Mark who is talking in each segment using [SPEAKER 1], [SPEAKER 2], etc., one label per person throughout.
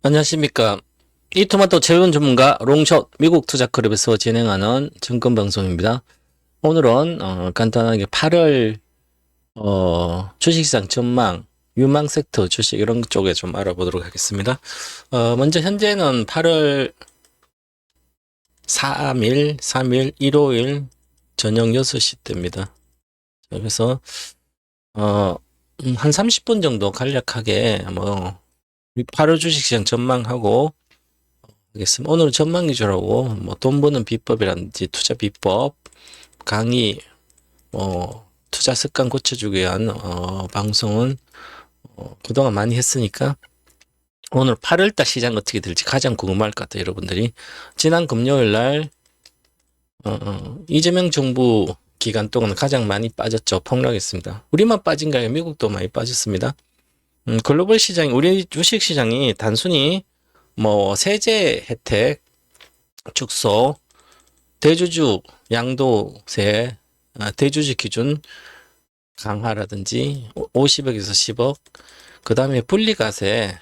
[SPEAKER 1] 안녕하십니까. 이토마토 재원 전문가 롱숏 미국 투자클럽에서 진행하는 증권방송입니다. 오늘은 간단하게 8월 주식시장 전망, 유망 섹터 주식 이런 쪽에 좀 알아보도록 하겠습니다. 먼저 현재는 8월 3일, 일요일 저녁 6시 때입니다. 그래서 한 30분 정도 간략하게 8월 주식시장 전망하고 하겠습니다. 오늘 전망 위주라고 돈 버는 비법이라든지 투자 비법 강의 투자 습관 고쳐주기 위한 방송은 그동안 많이 했으니까 오늘 8월달 시장 어떻게 될지 가장 궁금할 것 같아요. 여러분들이 지난 금요일 날 이재명 정부 기간 동안 가장 많이 빠졌죠. 폭락했습니다. 우리만 빠진가요? 미국도 많이 빠졌습니다. 글로벌 시장, 우리 주식 시장이 단순히 세제 혜택 축소, 대주주 양도세, 대주주 기준 강화라든지 50억에서 10억, 그 다음에 분리과세,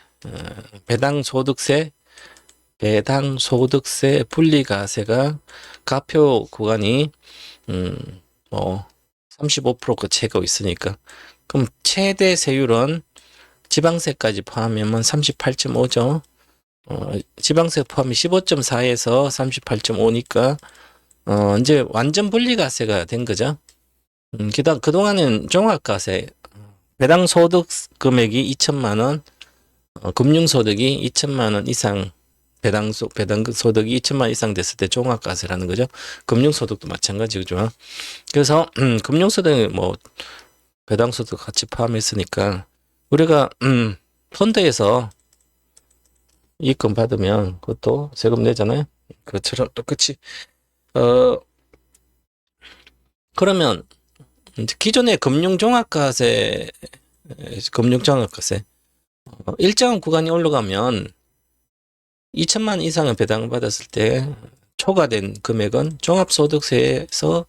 [SPEAKER 1] 배당소득세 분리과세가 가표 구간이 35% 채고 있으니까 그럼 최대 세율은 지방세까지 포함하면 38.5죠. 지방세 포함이 15.4에서 38.5니까 이제 완전 분리과세가 된 거죠. 그동안은 종합과세, 배당 소득 금액이 2천만 원, 금융소득이 2천만 원 이상, 배당 소득이 2천만 원 이상 됐을 때 종합과세라는 거죠. 금융소득도 마찬가지죠. 그래서 금융소득은 배당소득 같이 포함했으니까 우리가 펀드에서 이익금 받으면 그것도 세금 내잖아요. 그것처럼 똑같이 그러면 기존의 금융종합과세 일정한 구간이 올라가면 2천만 이상을 배당받았을 때 초과된 금액은 종합소득세에서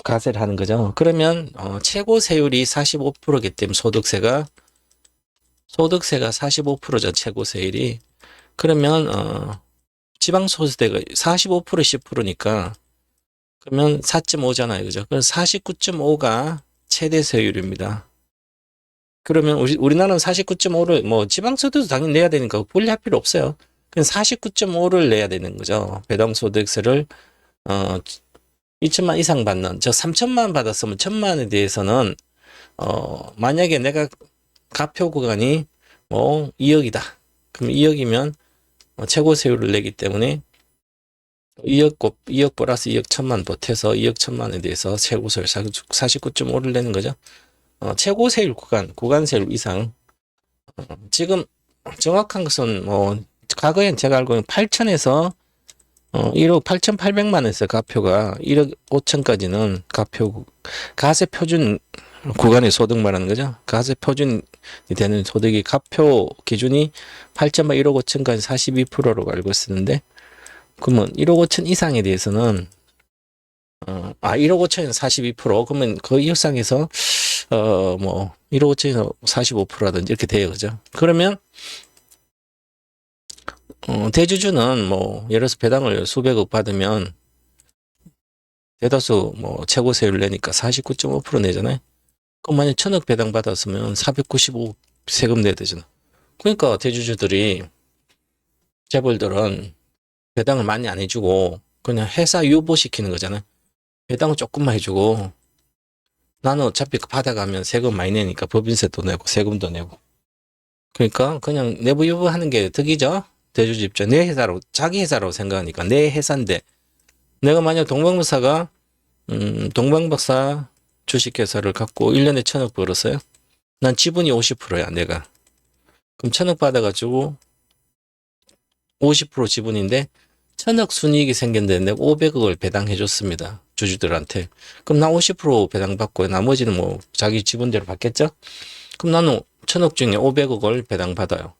[SPEAKER 1] 과세를 하는 거죠. 그러면 최고 세율이 45%이기 때문에 소득세가 45%죠. 최고 세율이. 그러면 지방소득세가 45% 10%니까 그러면 4.5잖아요. 그죠? 그럼 49.5가 최대 세율입니다. 그러면 우리나라는 49.5를 지방소득도 당연히 내야 되니까 분리할 필요 없어요. 그냥 49.5를 내야 되는 거죠. 배당소득세를 2천만 이상 받는, 저 3천만 받았으면 1천만에 대해서는 만약에 내가 가표 구간이 2억이다. 그럼 2억이면 최고 세율을 내기 때문에 2억 플러스 2억 천만 보태서 2억 천만에 대해서 최고 세율 49.5를 내는 거죠. 최고 세율 구간 세율 이상. 지금 정확한 것은 과거엔 제가 알고는 8천에서 1억 8,800만 원에서 가표가 1억 5천까지는 가표 가세 표준 구간의 소득 말하는 거죠. 가세 표준이 되는 소득이 가표 기준이 8천만 1억 5천까지 42%로 알고 있었는데 그러면 1억 5천 이상에 대해서는 1억 5천에서 42% 그러면 그 이상에서 1억 5천에서 45%라든지 이렇게 돼요. 그죠? 그러면 대주주는 예를 들어서 배당을 수백억 받으면 대다수 최고 세율 내니까 49.5% 내잖아요. 그럼 만약 1,000억 배당 받았으면 495 세금 내야 되잖아. 그러니까 대주주들이 재벌들은 배당을 많이 안 해주고 그냥 회사 유보시키는 거잖아요. 배당을 조금만 해주고 나는 어차피 받아가면 세금 많이 내니까 법인세도 내고 세금도 내고 그러니까 그냥 내부 유보하는 게 득이죠. 대주주 입장 내 회사로 자기 회사라고 생각하니까 내 회사인데 내가 만약 동방박사가 동방박사 주식회사를 갖고 1년에 1,000억 벌었어요. 난 지분이 50%야 내가. 그럼 1,000억 받아가지고 50% 지분인데 1,000억 순이익이 생겼는데 내가 500억을 배당해줬습니다. 주주들한테. 그럼 나 50% 배당받고 나머지는 자기 지분대로 받겠죠? 그럼 나는 1,000억 중에 500억을 배당받아요.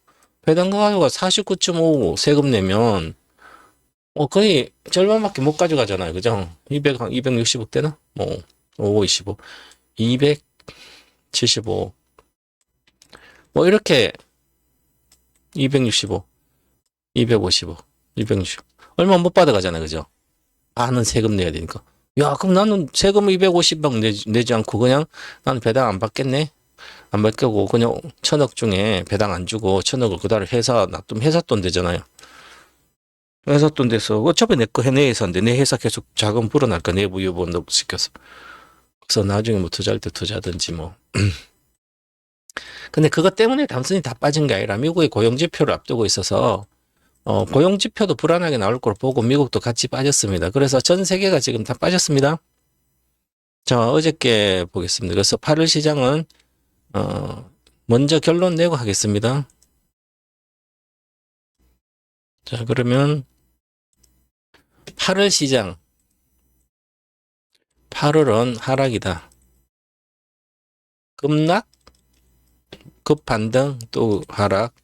[SPEAKER 1] 배당가가 49.5 세금 내면 거의 절반밖에 못 가져가잖아요. 그죠? 260억 되나? 5, 25, 275. 이렇게 265, 255, 260. 얼마 못 받아가잖아, 그죠? 많은 세금 내야 되니까. 야, 그럼 나는 세금 250억 내지 않고 그냥 나는 배당 안 받겠네? 안 받겠고, 그냥 1,000억 중에 배당 안 주고 1,000억을 그대로 회사 놔두면 회사 돈 되잖아요. 회사 돈 돼서 어차피 내 거 내 회사인데 내 회사 계속 자금 불어날까 내부 유보 시켜서. 그래서 나중에 뭐 투자할 때 투자하든지 뭐. 근데 그것 때문에 단순히 다 빠진 게 아니라 미국의 고용지표를 앞두고 있어서 고용지표도 불안하게 나올 걸 보고 미국도 같이 빠졌습니다. 그래서 전 세계가 지금 다 빠졌습니다. 자, 어저께 보겠습니다. 그래서 8월 시장은 먼저 결론 내고 하겠습니다. 자, 그러면 8월 시장 8월은 하락이다. 급락, 급반등, 또 하락.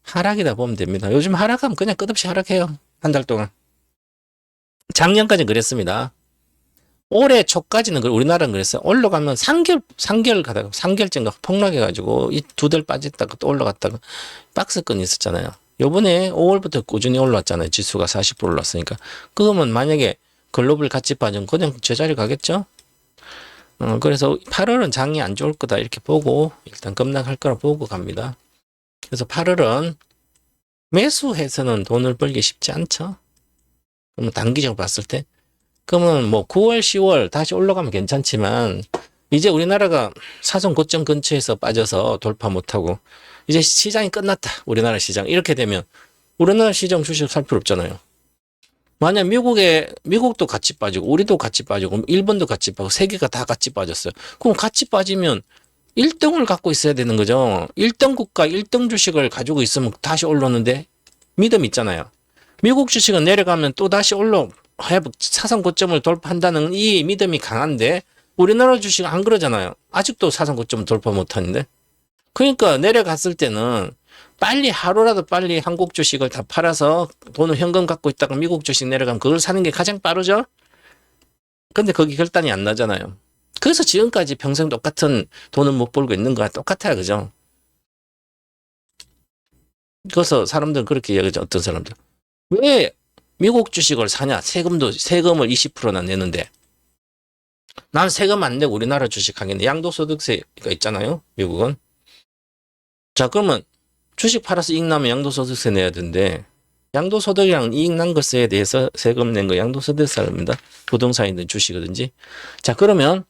[SPEAKER 1] 하락이다 보면 됩니다. 요즘 하락하면 그냥 끝없이 하락해요. 한 달 동안. 작년까지는 그랬습니다. 올해 초까지는 우리나라는 그랬어요. 올라가면 3개월 가다가 3개월째인가 폭락해가지고 이 2달 빠졌다가 또 올라갔다가 박스권이 있었잖아요. 요번에 5월부터 꾸준히 올라왔잖아요. 지수가 40% 올랐으니까. 그러면 만약에 글로벌 같이 빠지면 그냥 제자리 가겠죠? 그래서 8월은 장이 안 좋을 거다 이렇게 보고 일단 급락할 거라 보고 갑니다. 그래서 8월은 매수해서는 돈을 벌기 쉽지 않죠? 그러면 단기적으로 봤을 때 그러면 뭐 9월, 10월 다시 올라가면 괜찮지만 이제 우리나라가 사전 고점 근처에서 빠져서 돌파 못하고 이제 시장이 끝났다. 우리나라 시장. 이렇게 되면 우리나라 시장 주식 살 필요 없잖아요. 만약 미국도 같이 빠지고 우리도 같이 빠지고 일본도 같이 빠지고 세계가 다 같이 빠졌어요. 그럼 같이 빠지면 1등을 갖고 있어야 되는 거죠. 1등 국가 1등 주식을 가지고 있으면 다시 올랐는데 믿음 있잖아요. 미국 주식은 내려가면 또 다시 사상 고점을 돌파한다는 이 믿음이 강한데 우리나라 주식은 안 그러잖아요. 아직도 사상 고점을 돌파 못하는데. 그러니까 내려갔을 때는 빨리 하루라도 빨리 한국 주식을 다 팔아서 돈을 현금 갖고 있다가 미국 주식 내려가면 그걸 사는 게 가장 빠르죠. 근데 거기 결단이 안 나잖아요. 그래서 지금까지 평생 똑같은 돈을 못 벌고 있는 거와 똑같아요. 그죠? 그래서 사람들은 그렇게 이야기하죠. 어떤 사람들. 왜 미국 주식을 사냐? 세금을 20%나 내는데. 난 세금 안 내고 우리나라 주식 하겠네. 양도소득세가 있잖아요. 미국은. 자, 그러면 주식 팔아서 이익 나면 양도소득세 내야 되는데 양도소득이랑 이익 난 것에 대해서 세금 낸 거 양도소득세입니다. 부동산이든 주식이든지. 자, 그러면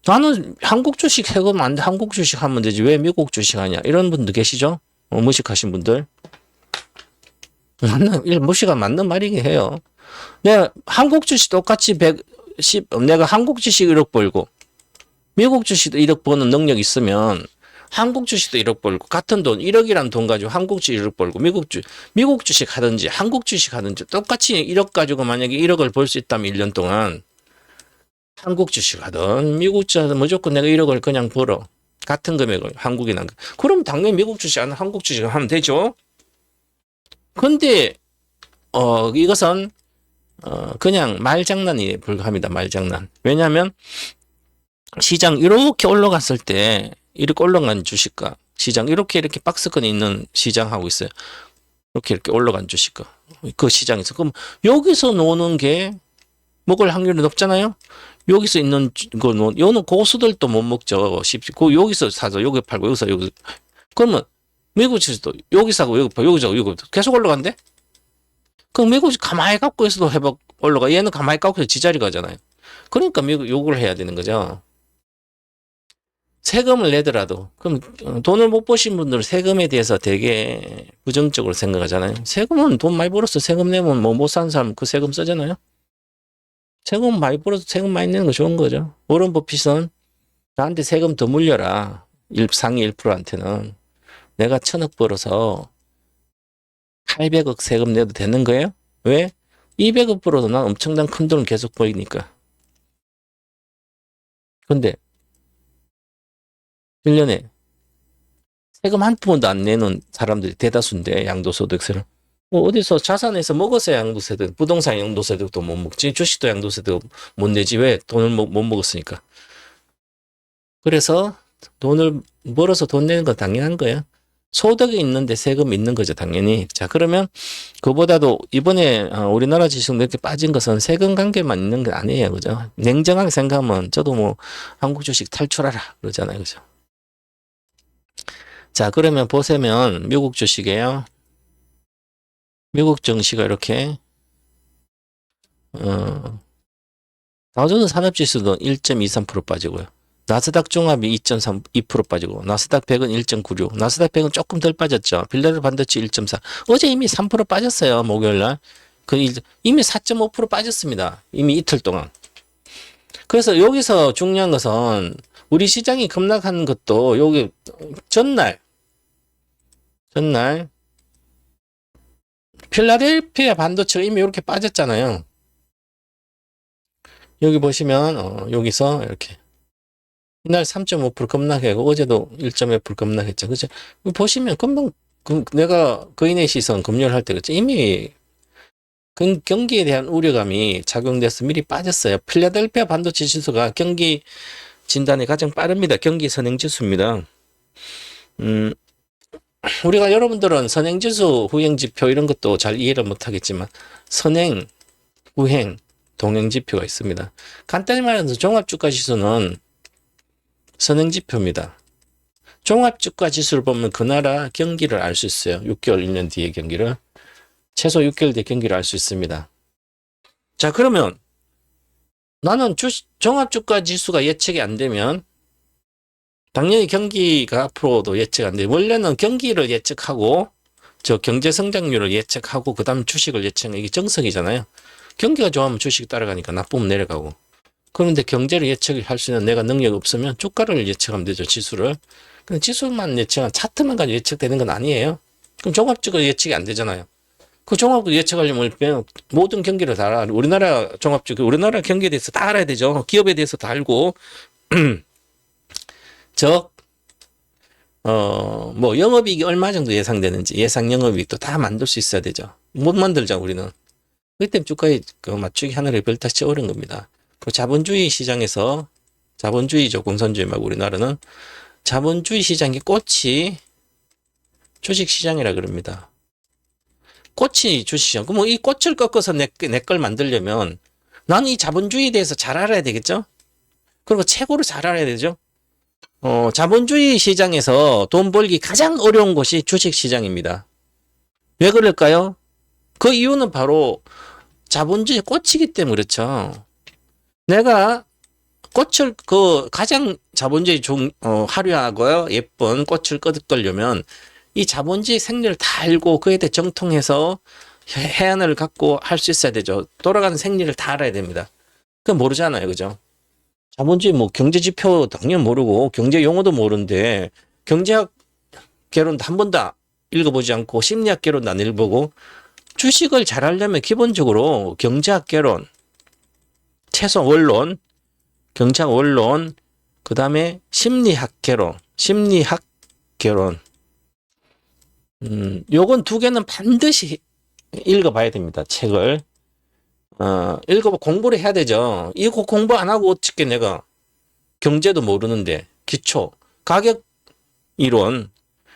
[SPEAKER 1] 나는 한국 주식 세금 안 돼. 한국 주식 하면 되지. 왜 미국 주식 하냐. 이런 분들 계시죠? 무식하신 분들. 무식한 맞는 말이긴 해요. 내가 한국 주식 똑같이 내가 한국 주식 1억 벌고 미국 주식도 1억 버는 능력 있으면 한국 주식도 1억 벌고 같은 돈 1억이란 돈 가지고 한국 주식 1억 벌고 미국 주식 하든지 한국 주식 하든지 똑같이 1억 가지고 만약에 1억을 벌 수 있다면 1년 동안 한국 주식 하든 미국 주식 하든 무조건 내가 1억을 그냥 벌어. 같은 금액을 한국이나. 그럼 당연히 미국 주식 하는 한국 주식 하면 되죠. 근데 이것은 그냥 말장난이 불과합니다. 말장난. 왜냐하면 시장 이렇게 올라갔을 때 이렇게 올라간 주식과 시장 이렇게 박스권이 있는 시장하고 있어요. 이렇게 올라간 주식과 그 시장에서 그럼 여기서 노는 게 먹을 확률이 높잖아요. 여기서 있는 거 요는 고수들도 못 먹죠. 여기서 사서 여기 팔고 여기서 여기. 그러면 미국 주식도 여기 사고 여기 팔고 여기 사고 여기 계속 올라간대? 그럼 미국이 가만히 갖고 있어도 올라가. 얘는 가만히 갖고 있어도 지자리 가잖아요. 그러니까 미국 요구를 해야 되는 거죠. 세금을 내더라도 그럼 돈을 못 버신 분들은 세금에 대해서 되게 부정적으로 생각하잖아요. 세금은 돈 많이 벌어서 세금 내면 뭐 못 사는 사람 그 세금 쓰잖아요. 세금 많이 벌어서 세금 많이 내는 거 좋은 거죠. 워런 버핏은 나한테 세금 더 물려라. 상위 1%한테는 내가 1,000억 벌어서 800억 세금 내도 되는 거예요? 왜? 200억 벌어도 난 엄청난 큰 돈을 계속 벌이니까. 근데 1년에 세금 한 푼도 안 내는 사람들이 대다수인데 양도소득세를. 어디서 자산에서 먹어서 양도세득, 부동산 양도세득도 못 먹지, 주식도 양도세득 못 내지. 왜? 돈을 못 먹었으니까. 그래서 돈을 벌어서 돈 내는 건 당연한 거예요. 소득이 있는데 세금 있는 거죠, 당연히. 자, 그러면 그보다도 이번에 우리나라 지수 이렇게 빠진 것은 세금 관계만 있는 게 아니에요, 그죠? 냉정하게 생각하면 저도 뭐 한국 주식 탈출하라 그러잖아요, 그죠? 자, 그러면 보시면 미국 주식이에요. 미국 증시가 이렇게 다우존스 산업지수도 1.23% 빠지고요. 나스닥 종합이 2.32% 빠지고 나스닥 100은 1.96, 나스닥 100은 조금 덜 빠졌죠. 빌라르 반도체 1.4. 어제 이미 3% 빠졌어요. 목요일날. 이미 4.5% 빠졌습니다. 이미 이틀 동안. 그래서 여기서 중요한 것은 우리 시장이 급락한 것도 여기 전날 필라델피아 반도체가 이미 이렇게 빠졌잖아요. 여기 보시면 여기서 이렇게 이날 3.5% 급락하고 어제도 1.1% 급락했죠. 그죠? 보시면 금방 내가 거인의 시선 금요일 할 때 그죠? 이미 경기에 대한 우려감이 작용돼서 미리 빠졌어요. 필라델피아 반도체 지수가 경기 진단이 가장 빠릅니다. 경기 선행지수입니다. 우리가 여러분들은 선행지수, 후행지표 이런 것도 잘 이해를 못하겠지만 선행, 후행, 동행지표가 있습니다. 간단히 말해서 종합주가지수는 선행지표입니다. 종합주가지수를 보면 그 나라 경기를 알 수 있어요. 6개월, 1년 뒤의 경기를. 최소 6개월 뒤의 경기를 알 수 있습니다. 자, 그러면 나는 종합주가지수가 예측이 안 되면 당연히 경기가 앞으로도 예측 안 돼요. 원래는 경기를 예측하고 경제성장률을 예측하고 그 다음 주식을 예측하는 이게 정석이잖아요. 경기가 좋으면 주식이 따라가니까 나쁘면 내려가고. 그런데 경제를 예측할 수 있는 내가 능력이 없으면 주가를 예측하면 되죠. 지수를. 근데 지수만 예측하면 차트만 가지고 예측되는 건 아니에요. 그럼 종합주가 예측이 안 되잖아요. 그 종합주 예측하려면 모든 경기를 다 알아. 우리나라 종합주, 우리나라 경기에 대해서 다 알아야 되죠. 기업에 대해서 다 알고. 뭐 영업이익이 얼마 정도 예상되는지 예상 영업이익도 다 만들 수 있어야 되죠. 못 만들자 우리는. 그렇기 때문에 주가에 맞추기 하늘의 별따치 어려운 겁니다. 그 자본주의 시장에서 자본주의죠. 공산주의 말고 우리나라는 자본주의 시장의 꽃이 주식시장이라 그럽니다. 꽃이 주식시장. 그럼 이 꽃을 꺾어서 내 걸 만들려면 나는 이 자본주의에 대해서 잘 알아야 되겠죠? 그리고 최고로 잘 알아야 되죠? 자본주의 시장에서 돈 벌기 가장 어려운 곳이 주식시장입니다. 왜 그럴까요? 그 이유는 바로 자본주의 꽃이기 때문에 그렇죠. 내가 꽃을 가장 자본주의 화려하고요 예쁜 꽃을 끄덕거려면 이 자본주의 생리를 다 알고 그에 대해 정통해서 해안을 갖고 할 수 있어야 되죠. 돌아가는 생리를 다 알아야 됩니다. 그건 모르잖아요, 그죠? 자본주의 뭐 경제지표 당연히 모르고 경제 용어도 모르는데 경제학 개론도 한 번도 읽어보지 않고 심리학 개론도 안 읽어보고 주식을 잘 하려면 기본적으로 경제학 개론, 최소 원론, 경제학 원론, 그 다음에 심리학 개론, 요건 두 개는 반드시 읽어봐야 됩니다. 책을. 읽어봐 공부를 해야 되죠. 이거 공부 안 하고 어떻게 내가 경제도 모르는데 기초 가격 이론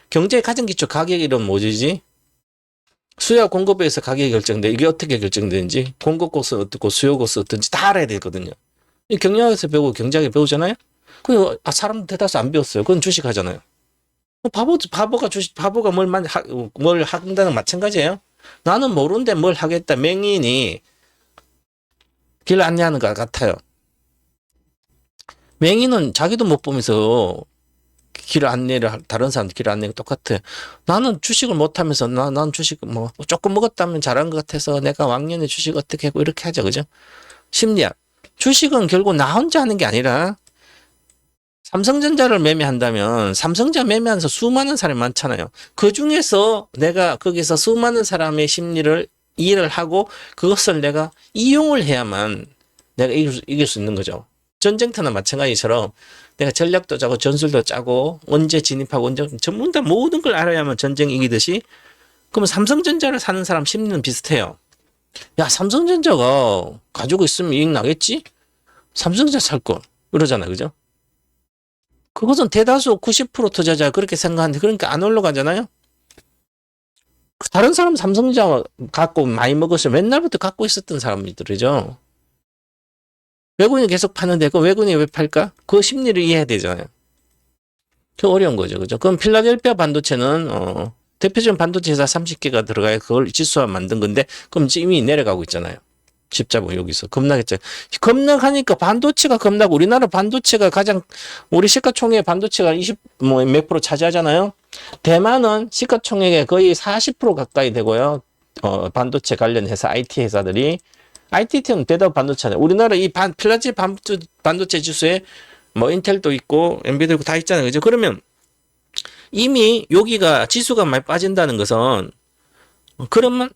[SPEAKER 1] 경제의 가장 기초 가격 이론 뭐지? 수요와 공급에 의해서 가격이 결정돼. 이게 어떻게 결정되는지 공급 코스 어떻고 수요 코스 어떤지 다 알아야 되거든요. 이 경영학에서 배우고 경제학에 배우잖아요. 그 사람 대다수 안 배웠어요. 그건 주식하잖아요. 바보가 뭘 한다는 마찬가지예요. 나는 모르는데 뭘 하겠다. 맹인이 길 안내하는 것 같아요. 맹인은 자기도 못 보면서 길 안내를 다른 사람들 길 안내가 똑같아. 나는 주식을 못하면서 난 주식 뭐 조금 먹었다면 잘한 것 같아서 내가 왕년에 주식 어떻게 하고 이렇게 하죠, 그죠? 심리학. 주식은 결국 나 혼자 하는 게 아니라 삼성전자를 매매한다면 삼성전자 매매하면서 수많은 사람이 많잖아요. 그 중에서 내가 거기서 수많은 사람의 심리를 이해를 하고 그것을 내가 이용을 해야만 내가 이길 수 있는 거죠. 전쟁터나 마찬가지처럼 내가 전략도 짜고 전술도 짜고 언제 진입하고 언제 전부 다 모든 걸 알아야만 전쟁 이기듯이 그러면 삼성전자를 사는 사람 심리는 비슷해요. 야, 삼성전자가 가지고 있으면 이익 나겠지? 삼성전자 살 거. 그러잖아, 그죠? 그것은 대다수 90% 투자자 그렇게 생각하는데 그러니까 안 올라가잖아요. 다른 사람 삼성전자 갖고 많이 먹었어요. 옛날부터 갖고 있었던 사람들이죠. 외국인이 계속 파는데 그 외국인이 왜 팔까? 그 심리를 이해해야 되잖아요. 그 어려운 거죠. 그죠? 그럼 필라델피아 반도체는 대표적인 반도체 회사 30개가 들어가야 그걸 지수화 만든 건데 그럼 이미 내려가고 있잖아요. 십자보 여기서 급락했죠. 급락하니까 반도체가 급락. 우리나라 반도체가 가장 우리 시가총액 반도체가 20 뭐 몇 프로 차지하잖아요. 대만은 시가총액의 거의 40% 가까이 되고요. 반도체 관련 회사 IT 회사들이 IT는 대다수 반도체잖아요. 우리나라 이 필라델피아 반도체 지수에 뭐 인텔도 있고 엔비디아도 있고 다 있잖아요. 그죠? 그러면 이미 여기가 지수가 많이 빠진다는 것은 그러면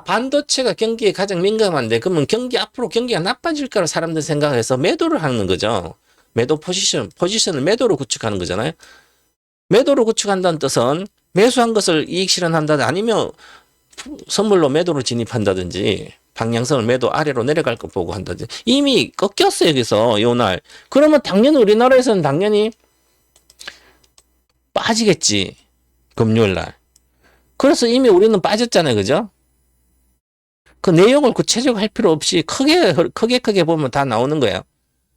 [SPEAKER 1] 반도체가 경기에 가장 민감한데 그러면 앞으로 경기가 나빠질 거라 사람들 생각해서 매도를 하는 거죠. 매도 포지션을 매도로 구축하는 거잖아요. 매도로 구축한다는 뜻은 매수한 것을 이익 실현한다든지 아니면 선물로 매도를 진입한다든지 방향성을 매도 아래로 내려갈 거 보고 한다든지 이미 꺾였어요. 여기서 요날. 그러면 당연히 우리나라에서는 당연히 빠지겠지. 금요일 날. 그래서 이미 우리는 빠졌잖아요. 그죠? 그 내용을 구체적으로 할 필요 없이 크게 보면 다 나오는 거예요.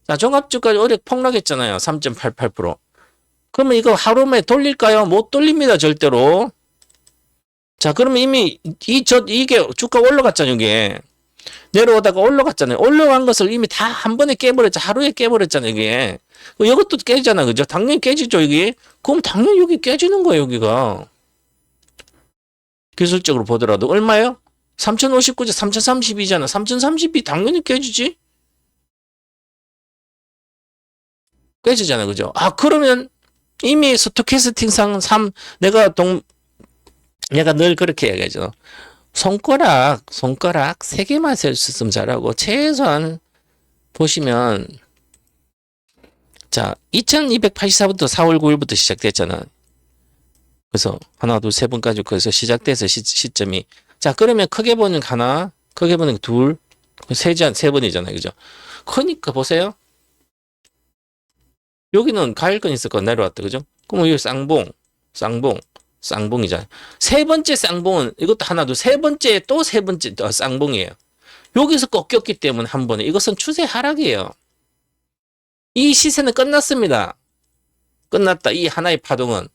[SPEAKER 1] 자, 종합주가 어제 폭락했잖아요. 3.88%. 그러면 이거 하루 만에 돌릴까요? 못 돌립니다. 절대로. 자, 그러면 이미 이게 주가 올라갔잖아요. 이게. 내려오다가 올라갔잖아요. 올라간 것을 이미 다 한 번에 깨버렸죠. 하루에 깨버렸잖아요. 이게. 이것도 깨지잖아. 그죠? 당연히 깨지죠. 이게. 그럼 당연히 여기 깨지는 거예요. 여기가. 기술적으로 보더라도 얼마예요? 3059죠. 3032잖아. 3032 당연히 깨지지. 깨지잖아. 그죠? 그러면 이미 스토캐스팅상 내가 늘 그렇게 얘기하죠. 손가락 3개만 셀 수 있으면 잘하고 최소한 보시면 자 2284부터 4월 9일부터 시작됐잖아. 그래서 하나 둘 세 번까지 그래서 시작돼서 시점이 자 그러면 크게 보는 하나 크게 보는 둘 세 번이잖아요. 그죠? 그러니까 보세요. 여기는 가일건 있을 거 내려왔다. 그죠? 그럼 여기 쌍봉이잖아요. 세 번째 쌍봉은 이것도 하나 둘 세 번째 또 세 번째 쌍봉이에요. 여기서 꺾였기 때문에 한 번에 이것은 추세 하락이에요. 이 시세는 끝났습니다. 끝났다. 이 하나의 파동은.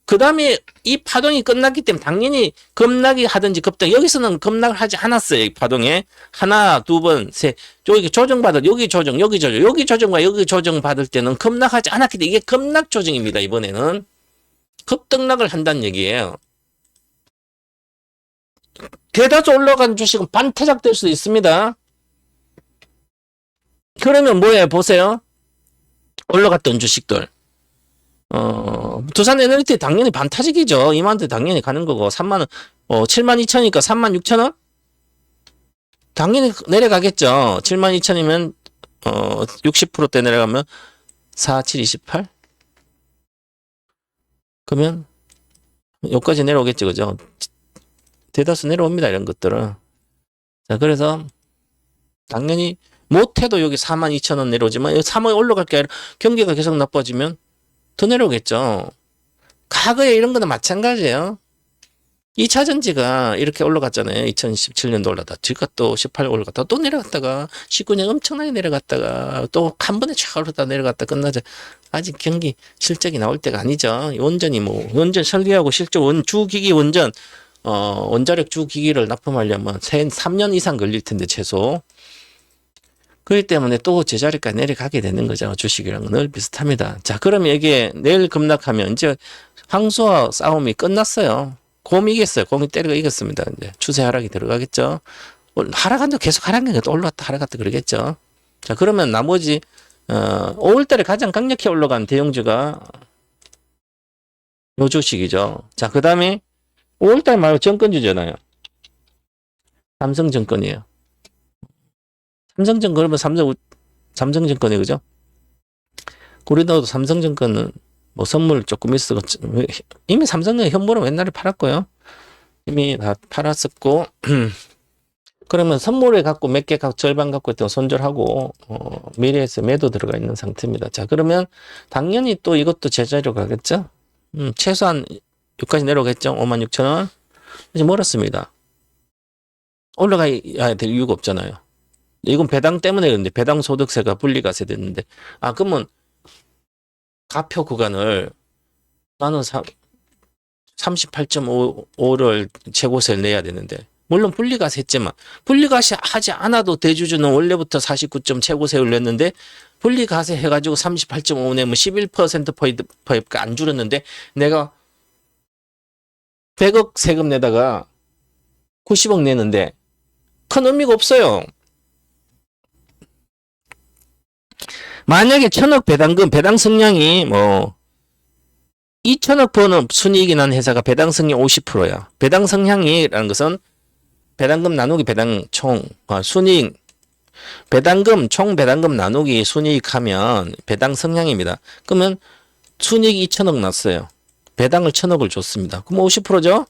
[SPEAKER 1] 그 다음에 이 파동이 끝났기 때문에 당연히 급락이 하든지 급등. 여기서는 급락을 하지 않았어요. 이 파동에. 하나, 두 번, 셋. 여기 조정받을, 여기 조정과 여기 조정받을 때는 급락하지 않았기 때문에 이게 급락 조정입니다. 이번에는. 급등락을 한다는 얘기예요. 대다수 올라간 주식은 반타작 될 수도 있습니다. 그러면 뭐예요? 보세요. 올라갔던 주식들. 두산 에너리티 당연히 반타작이죠. 이만한테 당연히 가는 거고 3만원 72,000이니까 36,000원? 당연히 내려가겠죠. 72,000이면 60%대 내려가면 4728? 그러면 여기까지 내려오겠죠. 그죠? 대다수 내려옵니다. 이런 것들은. 자, 그래서 당연히 못해도 여기 42,000원 내려오지만 3월 올라갈 게 아니라 경기가 계속 나빠지면 더 내려오겠죠. 과거에 이런 거는 마찬가지예요. 2차전지가 이렇게 올라갔잖아요. 2017년도 올라갔다. 지가 또 18년 올라갔다. 또 내려갔다가 19년 엄청나게 내려갔다가 또 한 번에 쫙 올라갔다 내려갔다 끝나죠. 아직 경기 실적이 나올 때가 아니죠. 원전 설계하고 실적 주기기 원자력 주기기를 납품하려면 3년 이상 걸릴 텐데 최소. 그렇기 때문에 또 제자리까지 내려가게 되는 거죠. 주식이랑은 늘 비슷합니다. 자, 그러면 이게 내일 급락하면 이제 황소와 싸움이 끝났어요. 곰이 이겼어요. 곰이 때리고 이겼습니다. 이제 추세 하락이 들어가겠죠. 하락한다 계속 하락한 또 올라갔다 하락갔다 그러겠죠. 자, 그러면 나머지 5월달에 가장 강력히 올라간 대형주가 요 주식이죠. 자, 그 다음에 5월달 말고 정권주잖아요. 삼성증권이에요. 삼성증권 그러면 삼성증권이 그죠? 우리나라도 삼성증권은 뭐 선물 조금 있어 이미 삼성은 현물은 옛날에 팔았고요. 이미 다 팔았었고 그러면 선물에 갖고 몇 개 갖고 절반 갖고 있던 손절하고 미래에서 매도 들어가 있는 상태입니다. 자, 그러면 당연히 또 이것도 제자리로 가겠죠? 최소한 여기까지 내려오겠죠? 56,000원. 이제 멀었습니다. 올라가야 될 이유가 없잖아요. 이건 배당 때문에 그런데 배당 소득세가 분리가세 됐는데 그러면 가표 구간을 나는 38.5를 최고세를 내야 되는데 물론 분리가세 했지만 분리가세 하지 않아도 대주주는 원래부터 49점 최고세를 냈는데 분리가세 해가지고 38.5 내면 11%포인트가 안 줄었는데 내가 100억 세금 내다가 90억 내는데 큰 의미가 없어요. 만약에 1000억 배당금, 배당 성량이 2천억 버는 순이익이 난 회사가 배당 성량 50%야. 배당 성량이라는 것은 배당금 나누기 배당 총, 순이익, 배당금, 총 배당금 나누기 순이익 하면 배당 성량입니다. 그러면 순이익 2천억 났어요. 배당을 1000억을 줬습니다. 그럼 50%죠?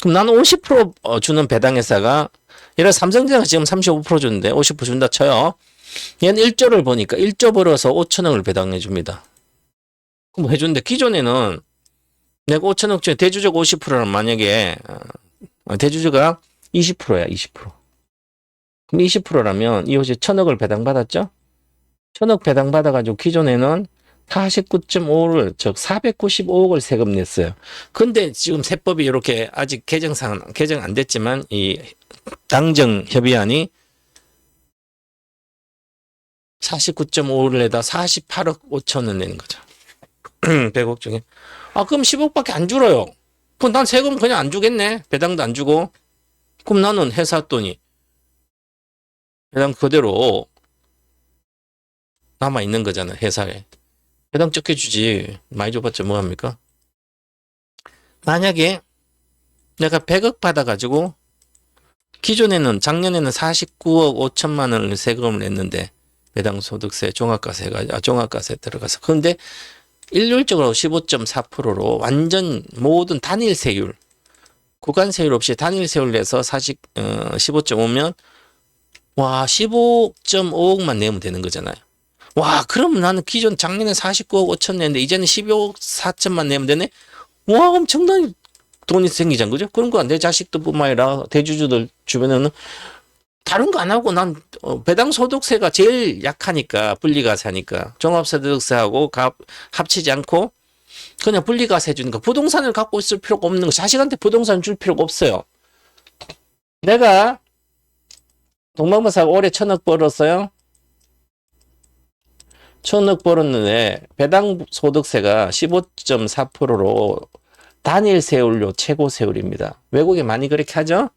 [SPEAKER 1] 그럼 나는 50% 주는 배당 회사가, 예를 들어 삼성전자가 지금 35% 주는데 50% 준다 쳐요. 얘는 1조를 보니까 1조 벌어서 5천억을 배당해 줍니다. 그럼 해주는데 기존에는 내가 5천억 중에 대주주가 50%는 만약에 대주주가 20%야, 20%. 그럼 20%라면 이곳이 1000억을 배당받았죠? 1000억 배당받아가지고 기존에는 49.5를, 즉 495억을 세금 냈어요. 근데 지금 세법이 이렇게 아직 개정 안 됐지만 이 당정 협의안이 49.5를 내다 48억 5천을 내는 거죠. 100억 중에. 그럼 10억밖에 안 줄어요. 그럼 난 세금 그냥 안 주겠네. 배당도 안 주고. 그럼 나는 회사 돈이 배당 그대로 남아 있는 거잖아, 회사에. 배당 적게 주지. 많이 줘봤자 뭐합니까? 만약에 내가 100억 받아가지고 기존에는 작년에는 49억 5천만 원을 세금을 냈는데 배당소득세, 종합과세 들어가서. 그런데 일률적으로 15.4%로 완전 모든 단일 세율, 구간 세율 없이 단일 세율을 내서 15.5면 15.5억만 내면 되는 거잖아요. 그럼 나는 기존 작년에 49억 5천 냈는데 이제는 12억 4천만 내면 되네? 엄청난 돈이 생기잖아, 그죠? 그런 거 내 자식들 뿐만 아니라 대주주들 주변에는 다른 거 안 하고 난 배당 소득세가 제일 약하니까, 분리가세하니까 종합소득세하고 합치지 않고 그냥 분리가세 해주니까 부동산을 갖고 있을 필요가 없는 거. 자식한테 부동산 줄 필요가 없어요. 내가 동방번사가 올해 1000억 벌었어요. 1000억 벌었는데 배당 소득세가 15.4%로 단일 세율로 최고 세율입니다. 외국에 많이 그렇게 하죠?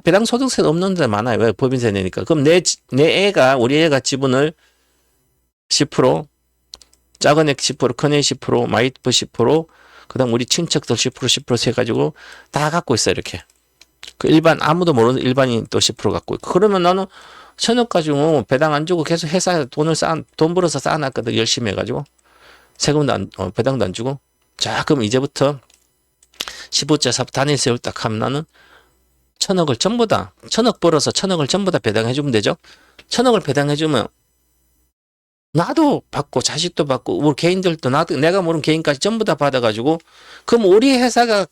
[SPEAKER 1] 배당 소득세 없는 데 많아요. 왜? 법인세 내니까. 그럼 우리 애가 지분을 10%, 작은 애 10%, 큰 애 10%, 마이프 10%, 그 다음 우리 친척들 10% 해가지고 다 갖고 있어요, 이렇게. 아무도 모르는 일반인 또 10% 갖고 있고. 그러면 나는 1000억 가지고 배당 안 주고 계속 회사에 돈 벌어서 쌓아놨거든, 열심히 해가지고. 세금도 배당도 안 주고. 자, 그럼 이제부터 15.4 단일 세율 딱 하면 나는 1000억을 전부 다, 1000억 벌어서 1000억을 전부 다 배당해주면 되죠? 1000억을 배당해주면 나도 받고 자식도 받고 우리 개인들도 내가 모르는 개인까지 전부 다 받아가지고, 그럼 우리 회사가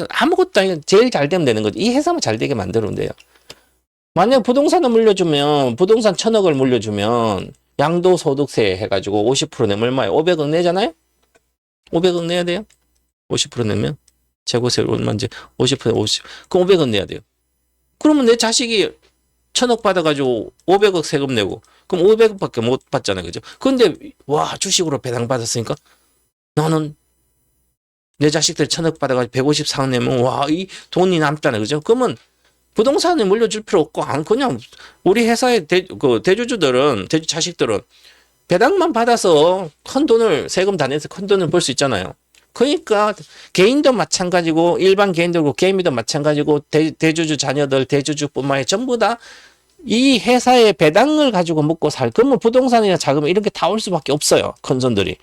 [SPEAKER 1] 아무것도 아니고 제일 잘 되면 되는 거지. 이 회사만 잘 되게 만들면 돼요. 만약 부동산을 물려주면, 부동산 1000억을 물려주면 양도소득세 해가지고 50% 내면 얼마예요? 500억 내잖아요? 500억 내야 돼요? 50% 내면 재고세율 얼마인지 50%, 그럼 500원 내야 돼요. 그러면 내 자식이 1000억 받아가지고 500억 세금 내고, 그럼 500억밖에 못 받잖아요, 그죠? 근데 주식으로 배당 받았으니까 나는 내 자식들 1000억 받아가지고 154억 내면 이 돈이 남다네, 그죠? 그러면 부동산을 물려줄 필요 없고 그냥 우리 회사의 대주주들은, 자식들은 배당만 받아서 큰 돈을, 세금 다 내서 큰 돈을 벌 수 있잖아요. 그러니까 개인도 마찬가지고 일반 개인들고 개미도 마찬가지고 대주주 자녀들, 대주주뿐만 아니라 전부 다 이 회사의 배당을 가지고 먹고 그러면 부동산이나 자금 이런 게 다 올 수밖에 없어요. 큰 손들이.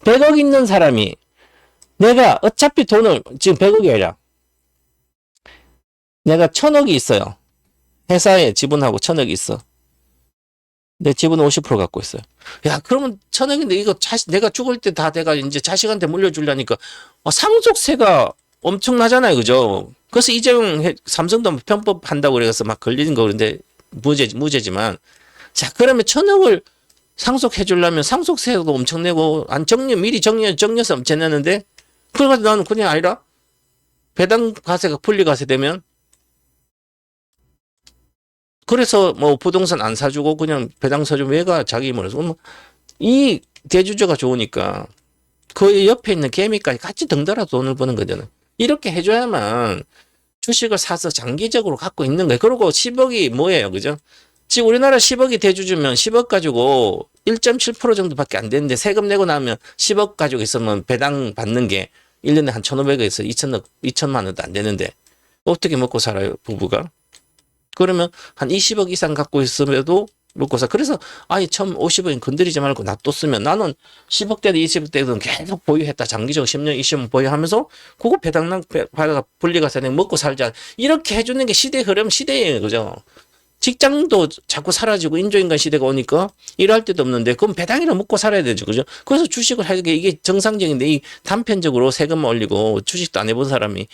[SPEAKER 1] 100억 있는 사람이 내가 어차피 돈을 지금 100억이 아니라 내가 1,000억이 있어요. 회사에 지분하고 1,000억이 있어. 내 지분 50% 갖고 있어요. 야, 그러면 1,000억인데 이거 내가 죽을 때 다 내가 이제 자식한테 물려주려니까 상속세가 엄청나잖아요. 그죠? 그래서 이재용 삼성도 편법 한다고 그래서 막 걸리는 거 그런데 무죄지만 자, 그러면 1,000억을 상속해 주려면 상속세도 엄청 내고 미리 정리해서 엄청 내는데 그래가지고 나는 그냥 아니라 배당 과세가 분리과세 되면 그래서 뭐 부동산 안 사주고 그냥 배당 사주면 얘가 자기 힘으로 이 대주주가 좋으니까 그 옆에 있는 개미까지 같이 덩달아 돈을 버는 거잖아요. 이렇게 해줘야만 주식을 사서 장기적으로 갖고 있는 거예요. 그리고 10억이 뭐예요, 그죠? 지금 우리나라 10억이 대주주면 10억 가지고 1.7% 정도밖에 안 되는데 세금 내고 나면 10억 가지고 있으면 배당 받는 게 1년에 한 1,500억에서 2천만 원도 안 되는데 어떻게 먹고 살아요, 부부가? 그러면 한 20억 이상 갖고 있음에도 먹고 사. 그래서 아예 처음 50억엔 건드리지 말고 놔뒀으면 나는 10억대든 20억대든 계속 보유했다. 장기적으로 10년, 20년 보유하면서 그거 배당 받아 분리가서 먹고 살자. 이렇게 해주는 게 시대 흐름 시대예요. 그죠? 직장도 자꾸 사라지고 인조인간 시대가 오니까 일할 데도 없는데 그럼 배당이라 먹고 살아야 되죠. 그죠? 그래서 주식을 하는 게 이게 정상적인데 이 단편적으로 세금 올리고 주식도 안 해본 사람이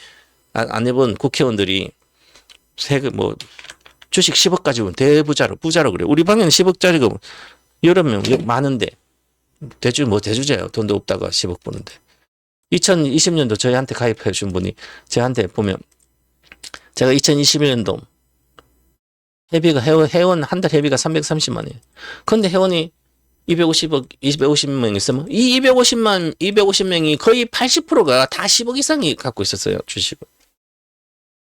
[SPEAKER 1] 안 해본 국회의원들이 세금 뭐 주식 10억 가지고 부자로 그래. 우리 방에는 10억짜리가 여러 명 많은데 대주자예요. 돈도 없다가 10억 버는데. 2020년도 저희한테 가입해 준 분이 저한테 보면 제가 2021년도 회비가 회원 한 달 회비가 330만이에요. 근데 회원이 250명 있으면 이 250명이 거의 80%가 다 10억 이상이 갖고 있었어요. 주식을.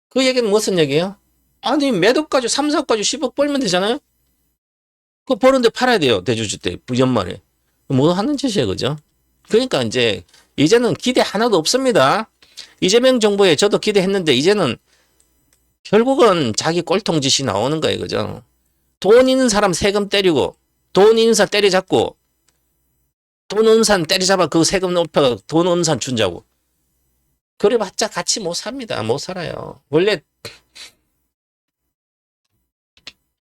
[SPEAKER 1] 그 얘기는 무슨 얘기예요? 아니 매도 가지고 3, 4억 가지고 10억 벌면 되잖아요. 그거 버는데 팔아야 돼요. 대주주 때 연말에. 뭐 하는 짓이에요. 그죠? 그러니까 이제는 기대 하나도 없습니다. 이재명 정부에 저도 기대했는데 이제는 결국은 자기 꼴통짓이 나오는 거예요. 그죠? 돈 있는 사람 세금 때리고 돈 있는 사람 때려잡고 돈 없는 사람 때려잡아 그 세금 높여 돈 없는 사람 준자고. 그래봤자 같이 못 삽니다. 못 살아요. 원래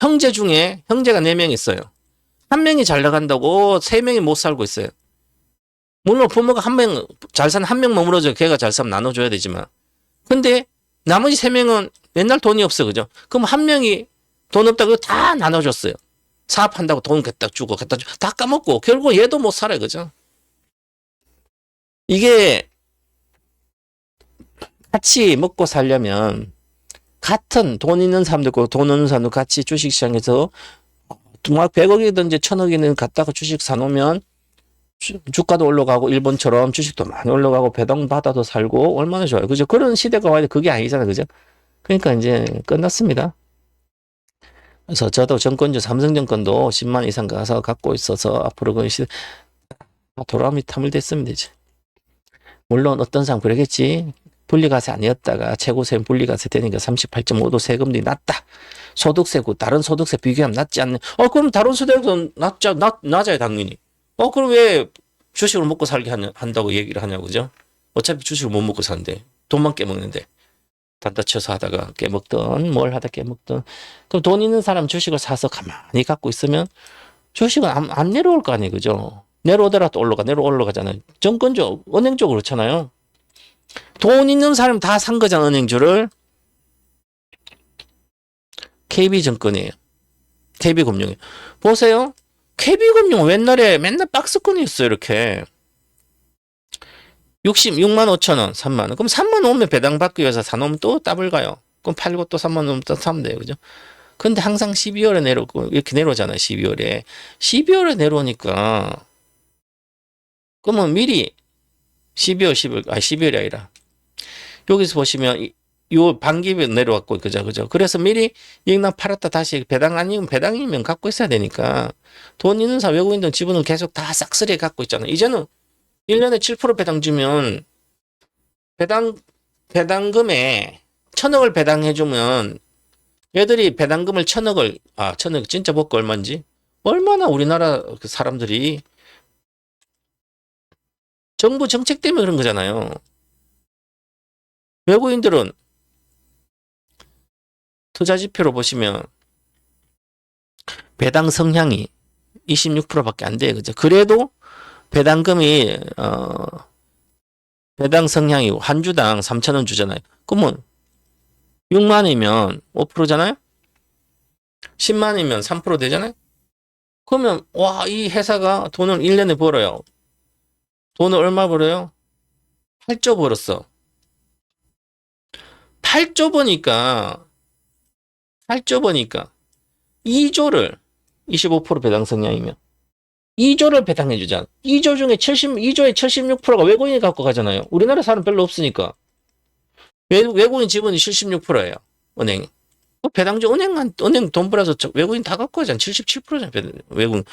[SPEAKER 1] 형제 중에 형제가 4명 있어요. 한 명이 잘 나간다고 3명이 못 살고 있어요. 물론 부모가 한 명 잘 사는 한 명 머무러져 걔가 잘 살면 나눠줘야 되지만 근데 나머지 3명은 맨날 돈이 없어. 그죠? 그럼 한 명이 돈 없다고 다 나눠줬어요. 사업한다고 돈 갖다 주고 다 까먹고 결국 얘도 못 살아요. 그죠? 이게 같이 먹고 살려면 같은 돈 있는 사람도 있고 돈 없는 사람도 같이 주식시장에서 막 100억이든지 1,000억이든 갖다가 주식 사놓으면 주가도 올라가고 일본처럼 주식도 많이 올라가고 배당 받아도 살고 얼마나 좋아요. 그죠? 그런 시대가 와야 돼. 그게 아니잖아요. 그죠? 그러니까 이제 끝났습니다. 그래서 저도 정권주 삼성정권도 10만 이상 가서 갖고 있어서 앞으로 그 시대 돌아오면 탐을 됐으면 되지. 물론 어떤 사람 그러겠지. 분리과세 아니었다가 최고세 분리과세 되니까 38.5도 세금이 낮다. 소득세고 다른 소득세 비교하면 낮지 않네. 그럼 다른 소득세도 낮아요 당연히. 그럼 왜 주식을 먹고 살게 한다고 얘기를 하냐고 그죠? 어차피 주식을 못 먹고 사는데 돈만 깨먹는데 단다쳐서 하다가 깨먹던 뭘 하다 깨먹던 그럼 돈 있는 사람 주식을 사서 가만히 갖고 있으면 주식은 안 내려올 거 아니에요 그죠? 내려오더라도 올라가잖아요. 정권적 은행적으로 그렇잖아요. 돈 있는 사람 다 산 거잖아 은행주를. KB증권이에요. KB금융이에요. 보세요. KB금융 옛날에 맨날 박스권이었어요. 이렇게 66만 5천 원 3만 원. 그럼 3만 오면 배당 받기 위해서 사놓으면 또 더블 가요. 그럼 팔고 또 3만 원 또 사면 돼요. 그죠? 근데 항상 12월에 내려오고 이렇게 내려오잖아요. 12월에 내려오니까 그러면 미리 12월이 아니라 여기서 보시면 요 반기에 내려왔고 그죠? 그래서 미리 이익난 팔았다 다시 배당 아니면 배당이면 갖고 있어야 되니까 돈 있는 사람 외국인들 지분을 계속 다 싹쓸이 갖고 있잖아요. 이제는 1년에 7% 배당 주면 배당금에 1,000억을 배당해주면 얘들이 배당금을 1,000억 진짜 먹고 얼마나 우리나라 사람들이 정부 정책 때문에 그런 거잖아요. 외국인들은 투자 지표로 보시면 배당 성향이 26%밖에 안 돼요. 그죠? 그래도 배당금이 배당 성향이고 한 주당 3,000원 주잖아요. 그러면 6만이면 5%잖아요? 10만이면 3% 되잖아요? 그러면 와, 이 회사가 돈을 1년에 벌어요. 돈을 얼마 벌어요? 8조 벌었어. 8조 버니까 8조 버니까 2조를 25% 배당 성향이면 2조를 배당해 주잖아. 2조 중에 2조의 76%가 외국인이 갖고 가잖아요. 우리나라 사람 별로 없으니까. 외국인 지분이 76%예요. 은행이. 배당주 은행 돈 벌어서 외국인 다 갖고 가잖아. 77%잖아. 외국인.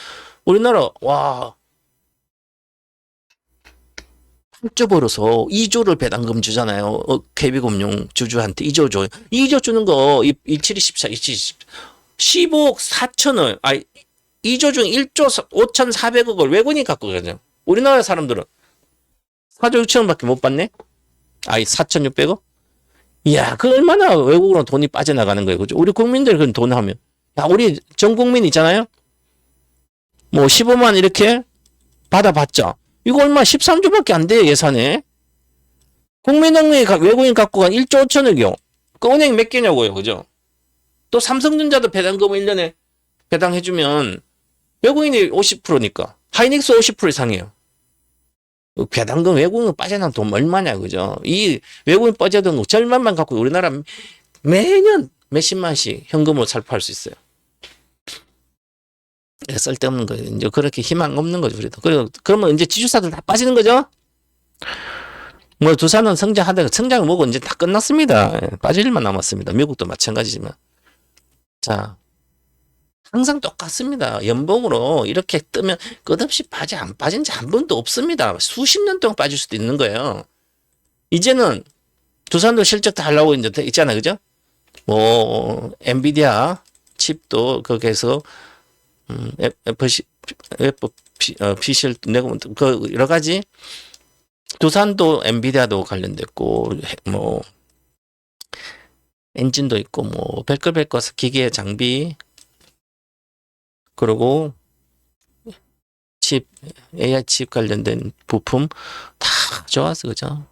[SPEAKER 1] 우리나라 와 8조 벌어서 2조를 배당금 주잖아요. KB금융 주주한테 2조 줘요. 2조 주는 거 2724, 15억 4천을 2조 중 1조 5,400억을 외국인이 갖고 가죠. 우리나라 사람들은 4조 6천원밖에 못 받네? 4,600억? 이야, 그 얼마나 외국으로 돈이 빠져나가는 거예요. 그죠? 우리 국민들 그런 돈 하면. 야, 우리 전 국민 있잖아요? 뭐 15만 이렇게 받아봤죠? 이거 얼마 13조밖에 안 돼요, 예산에. 국민은행이 외국인 갖고 간 1조 5천억이요. 그 은행 몇 개냐고요, 그죠? 또 삼성전자도 배당금 1년에 배당해주면 외국인이 50%니까 하이닉스 50% 이상이에요. 배당금 외국인 빠져나온 돈 얼마냐, 그죠? 이 외국인 빠져든 거 절반만 갖고 우리나라 매년 몇십만씩 현금으로 살포할 수 있어요. 쓸데없는 거예요. 이제 그렇게 희망 없는 거죠, 우리도. 그러면 이제 지주사들 다 빠지는 거죠? 뭐 두산은 성장을 뭐고 이제 다 끝났습니다. 빠질 일만 남았습니다. 미국도 마찬가지지만. 자, 항상 똑같습니다. 연봉으로 이렇게 뜨면 끝없이 안 빠진 지 한 번도 없습니다. 수십 년 동안 빠질 수도 있는 거예요. 이제는 두산도 실적 다 하려고 이제 있잖아요. 그죠? 뭐, 엔비디아 칩도 거기에서, PC를 내고, 그 여러 가지, 두산도 엔비디아도 관련됐고, 뭐, 엔진도 있고, 뭐, 별거 기계 장비, 그리고 칩, AI 칩 관련된 부품 다 좋았어, 그죠?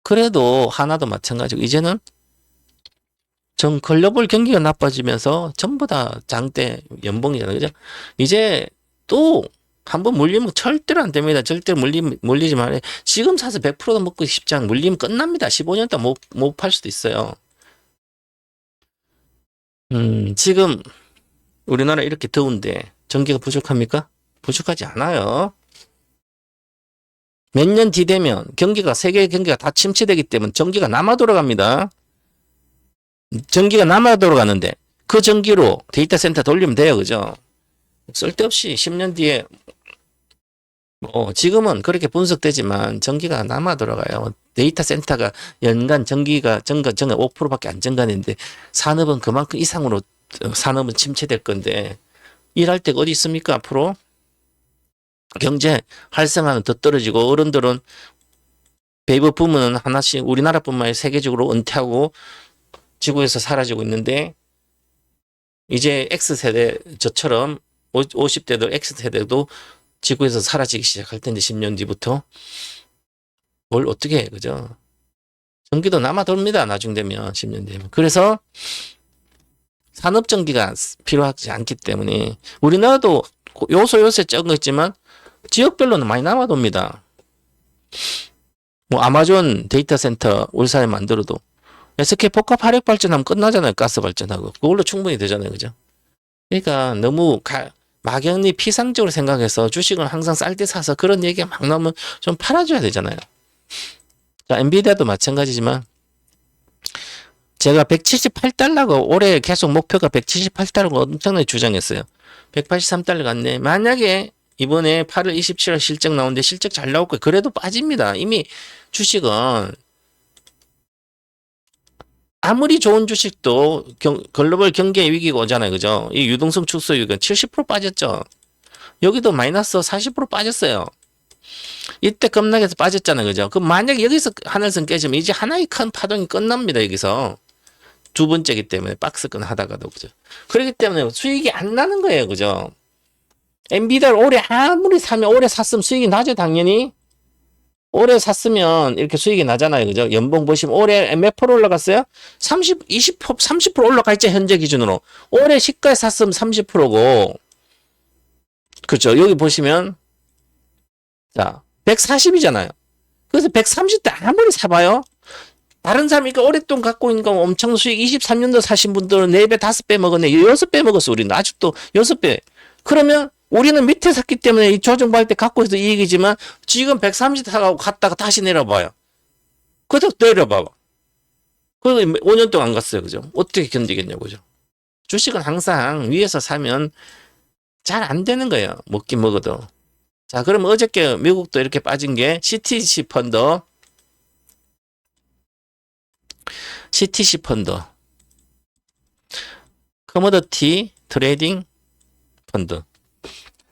[SPEAKER 1] 그래도 하나도 마찬가지고 이제는 전 글로벌 경기가 나빠지면서 전부 다 장대 연봉이잖아요, 그죠? 이제 또 한번 물리면 절대로 안 됩니다. 절대로 물리지 말아요. 지금 사서 100%도 먹고 싶지 않고 물리면 끝납니다. 15년 동안 못 팔 수도 있어요. 지금 우리나라 이렇게 더운데 전기가 부족합니까? 부족하지 않아요. 몇 년 뒤 되면 세계 경기가 다 침체되기 때문에 전기가 남아 돌아갑니다. 전기가 남아 돌아가는데 그 전기로 데이터 센터 돌리면 돼요. 그죠? 쓸데없이 10년 뒤에 지금은 그렇게 분석되지만 전기가 남아 돌아가요. 데이터 센터가 연간 전기가 5%밖에 안 증가했는데 산업은 그만큼 이상으로 산업은 침체될 건데 일할 데가 어디 있습니까? 앞으로 경제 활성화는 더 떨어지고 어른들은 베이비 붐은 하나씩 우리나라뿐만 아니라 세계적으로 은퇴하고 지구에서 사라지고 있는데 이제 X세대 저처럼 50대들 X세대도 지구에서 사라지기 시작할 텐데 10년 뒤부터 뭘 어떻게 해, 그죠? 전기도 남아 돕니다. 나중 되면 10년 되면. 그래서 산업 전기가 필요하지 않기 때문에 우리나라도 요새 적은 거 있지만 지역별로는 많이 남아 돕니다. 뭐 아마존 데이터 센터 울산에 만들어도 SK 복합 화력 발전하면 끝나잖아요. 가스 발전하고 그걸로 충분히 되잖아요, 그죠? 그러니까 너무 막연히 피상적으로 생각해서 주식을 항상 쌀 때 사서 그런 얘기가 막 나오면 좀 팔아줘야 되잖아요. 자, 엔비디아도 마찬가지지만 제가 178달러가 올해 계속 목표가 178달러가 엄청나게 주장했어요. 183달러 갔네. 만약에 이번에 8월 27일 실적 나오는데 실적 잘 나올 거예요. 그래도 빠집니다. 이미 주식은 아무리 좋은 주식도 글로벌 경제 위기가 오잖아요. 그죠? 이 유동성 축소율은 70% 빠졌죠. 여기도 마이너스 40% 빠졌어요. 이때 급락해서 빠졌잖아요. 그죠? 그럼 만약에 여기서 하늘선 깨지면 이제 하나의 큰 파동이 끝납니다. 여기서. 두 번째이기 때문에 박스권 하다가도 그죠. 그렇기 때문에 수익이 안 나는 거예요, 그죠. 엔비디아를 올해 아무리 사면 올해 샀으면 수익이 나죠, 당연히. 올해 샀으면 이렇게 수익이 나잖아요, 그죠. 연봉 보시면 올해 몇 프로 올라갔어요? 30% 올라가 있죠, 현재 기준으로. 올해 시가에 샀으면 30%고, 그렇죠. 여기 보시면 자 140이잖아요. 그래서 130대 아무리 사봐요. 다른 사람이 오랫동안 갖고 있는 거 엄청 수익 23년도 사신 분들은 4배, 5배 먹었네. 6배 먹었어, 우리는. 아직도 6배. 그러면 우리는 밑에 샀기 때문에 이 조정받을 때 갖고 있어 이익이지만 지금 130 사가고 갔다가 다시 내려봐요. 그래서 내려봐봐. 그래서 5년 동안 안 갔어요. 그죠? 어떻게 견디겠냐고. 그죠? 주식은 항상 위에서 사면 잘 안 되는 거예요. 먹긴 먹어도. 자, 그럼 어저께 미국도 이렇게 빠진 게 CTC 펀드. CTC 펀드. 커머더티 트레이딩 펀드.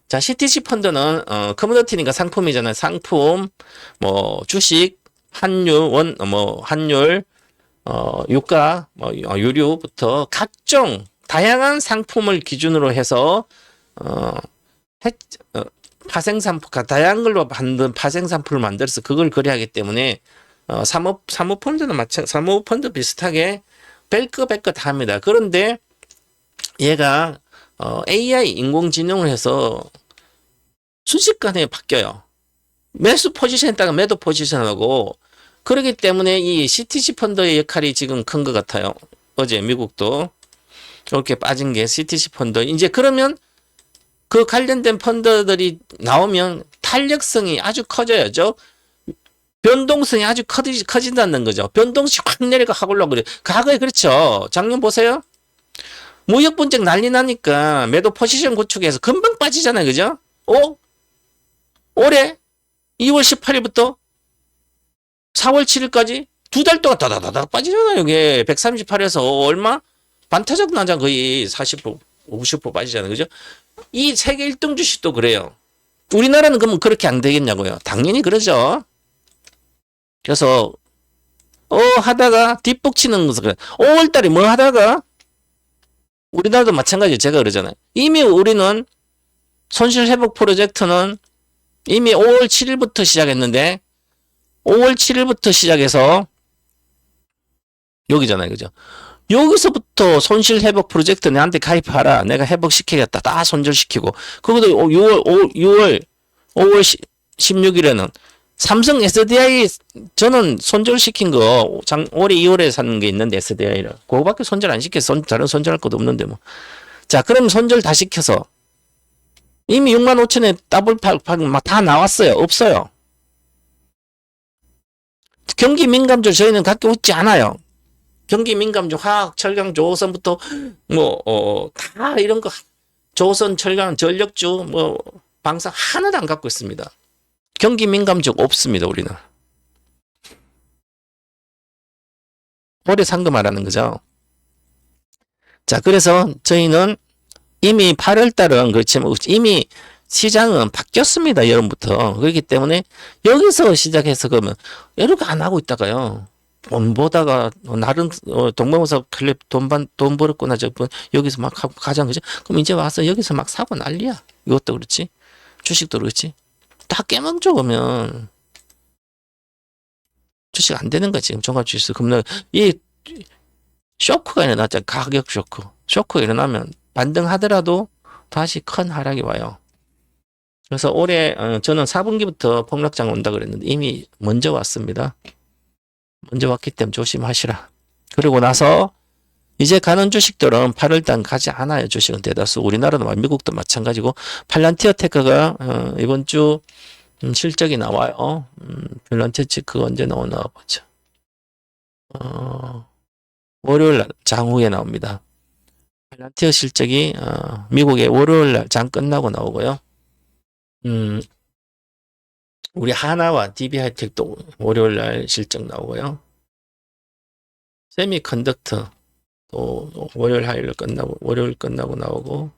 [SPEAKER 1] 자, CTC 펀드는 커머더티니까 상품이잖아요. 상품, 뭐 주식, 환율, 환율, 유가, 유류부터 각종 다양한 상품을 기준으로 해서 파생상품, 다양한 걸로 만든 파생상품을 만들어서 그걸 거래하기 때문에 사모펀드는 사모펀드 비슷하게 뺄 거 다 합니다. 그런데 얘가 AI 인공지능을 해서 순식간에 바뀌어요. 매수 포지션에다가 매도 포지션하고 그렇기 때문에 이 CTC 펀드의 역할이 지금 큰 것 같아요. 어제 미국도 이렇게 빠진 게 CTC 펀드. 이제 그러면 그 관련된 펀드들이 나오면 탄력성이 아주 커져야죠. 변동성이 아주 커진다는 거죠. 변동성이 확 내려가 하고 올라오고 그래요. 과거에 그렇죠. 작년 보세요. 무역 분쟁 난리 나니까 매도 포지션 구축해서 금방 빠지잖아요. 그죠? 올해 2월 18일부터 4월 7일까지 두 달 동안 다다다닥 빠지잖아요. 이게 138에서 얼마? 반타작 나자 거의 40%, 50% 빠지잖아요. 그죠? 이 세계 1등 주식도 그래요. 우리나라는 그러면 그렇게 안 되겠냐고요. 당연히 그러죠. 그래서 하다가 뒷북 치는 것은 그래. 5월달에 뭐 하다가 우리나라도 마찬가지예요. 제가 그러잖아요. 이미 우리는 손실회복 프로젝트는 이미 5월 7일부터 시작했는데 5월 7일부터 시작해서 여기잖아요. 그죠? 여기서부터 손실회복 프로젝트 내한테 가입하라. 내가 회복시키겠다. 다 손절시키고. 그것도 5월 16일에는 삼성 SDI 저는 손절시킨 거 올해 2월에 사는 게 있는데 SDI를. 그거밖에 손절 안 시켰어. 다른 손절할 것도 없는데 뭐. 자, 그럼 손절 다 시켜서 이미 65,000에 더블 막 다 나왔어요. 없어요. 경기 민감주 저희는 갖고 있지 않아요. 경기 민감주 화학, 철강, 조선부터 다 이런 거 조선, 철강, 전력주, 방산 하나도 안 갖고 있습니다. 경기 민감주 없습니다. 우리는. 올해 산 거 말하는 거죠. 자, 그래서 저희는 이미 8월 달은 그렇지만 이미 시장은 바뀌었습니다. 여름부터. 그렇기 때문에 여기서 시작해서 그러면 이렇게 안 하고 있다가요. 돈 보다가 나름 동방사업 클립 돈 벌었구나 여기서 막 하고 가자 그죠? 그럼 이제 와서 여기서 막 사고 난리야. 이것도 그렇지. 주식도 그렇지. 다 깨먹죠 그러면 주식 안 되는 거야 지금 종합주식 그러면 이 쇼크가 일어났잖아. 가격 쇼크가 일어나면 반등하더라도 다시 큰 하락이 와요. 그래서 올해 저는 4분기부터 폭락장 온다 그랬는데 이미 먼저 왔습니다. 먼저 왔기 때문에 조심하시라. 그리고 나서 이제 가는 주식들은 8월달 가지 않아요. 주식은 대다수. 우리나라도 미국도 마찬가지고 팔란티어 테크가 이번 주 실적이 나와요. 팔란티어 테크가 언제 나오나 보죠. 월요일 장후에 나옵니다. 팔란티어 실적이 미국의 월요일 장 끝나고 나오고요. 우리 하나와 DB하이텍도 월요일 날 실적 나오고요. 세미컨덕터 또 월요일 끝나고 나오고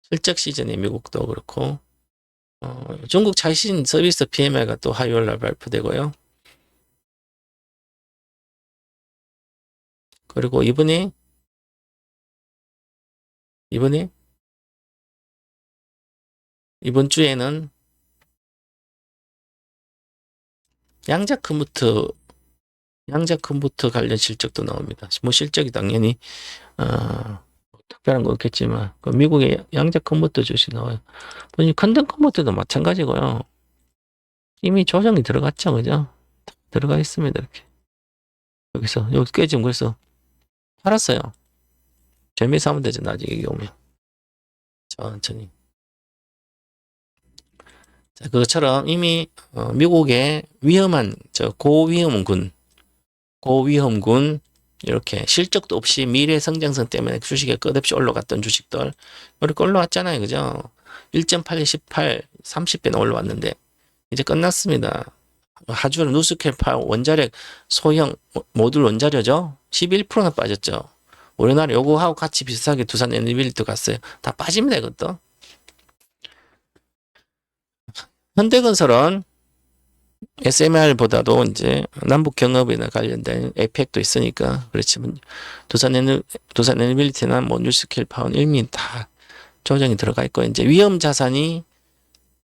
[SPEAKER 1] 실적 시즌이 미국도 그렇고 중국 자신 서비스 PMI가 또 화요일 날 발표되고요. 그리고 이번 주에는 양자컴퓨터 관련 실적도 나옵니다. 뭐 실적이 당연히 특별한 거 없겠지만 그 미국의 양자컴퓨터 주식 나와요. 보니 컨텐컴퓨터도 마찬가지고요. 이미 조정이 들어갔죠, 그죠? 들어가 있습니다, 이렇게. 여기서 여기 깨지면 그래서 팔았어요. 재미있어 하면 되죠, 나중에 이게 오면. 천천히. 자, 그것처럼 이미 미국의 위험한 고위험군 이렇게 실적도 없이 미래 성장성 때문에 주식에 끝없이 올라갔던 주식들 이렇게 올라왔잖아요, 그죠? 1.8, 18, 30배나 올라왔는데 이제 끝났습니다. 하주는 누스캘파 원자력 소형 모듈 원자료죠. 11%나 빠졌죠. 우리나라 요거하고 같이 비슷하게 두산 에너빌리티 갔어요. 다 빠집니다, 이것도. 현대건설은 SMR보다도 이제 남북 경협이나 관련된 에펙도 있으니까 그렇지만 두산 에너빌리티나 뭐 뉴스킬 파원 이미 다 조정이 들어가 있고 이제 위험 자산이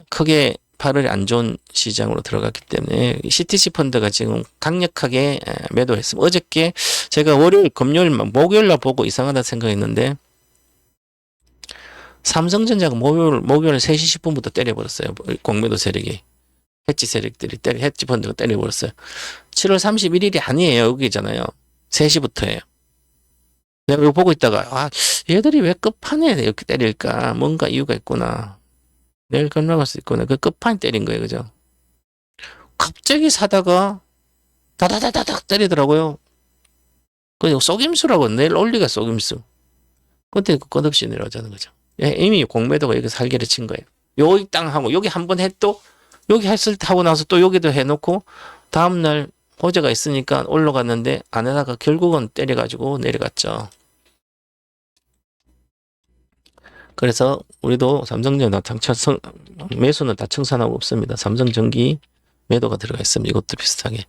[SPEAKER 1] 크게 발을이 안 좋은 시장으로 들어갔기 때문에 CTC 펀드가 지금 강력하게 매도했습니다. 어저께 제가 월요일, 금요일, 목요일 날 보고 이상하다 생각했는데 삼성전자가 목요일 3시 10분부터 때려버렸어요. 공매도 세력이. 해지 세력들이 해지 펀드가 때려버렸어요. 7월 31일이 아니에요. 여기잖아요. 3시부터예요. 내가 이거 보고 있다가 얘들이 왜 끝판에 이렇게 때릴까? 뭔가 이유가 있구나. 내일 끝나갈 수 있구나. 그 끝판에 때린 거예요. 그죠? 갑자기 사다가 다다다다닥 때리더라고요. 그 속임수라고 내일 올리가 속임수. 그때 끝없이 내려오자는 거죠. 이미 공매도가 여기서 살기를 친 거예요. 여기 땅 하고 여기 한 번 했또 여기 했을 때 하고 나서 또 여기도 해놓고 다음날 호재가 있으니까 올라갔는데 안에다가 결국은 때려가지고 내려갔죠. 그래서 우리도 삼성전자 매수는 다 청산하고 없습니다. 삼성전기 매도가 들어가 있습니다. 이것도 비슷하게.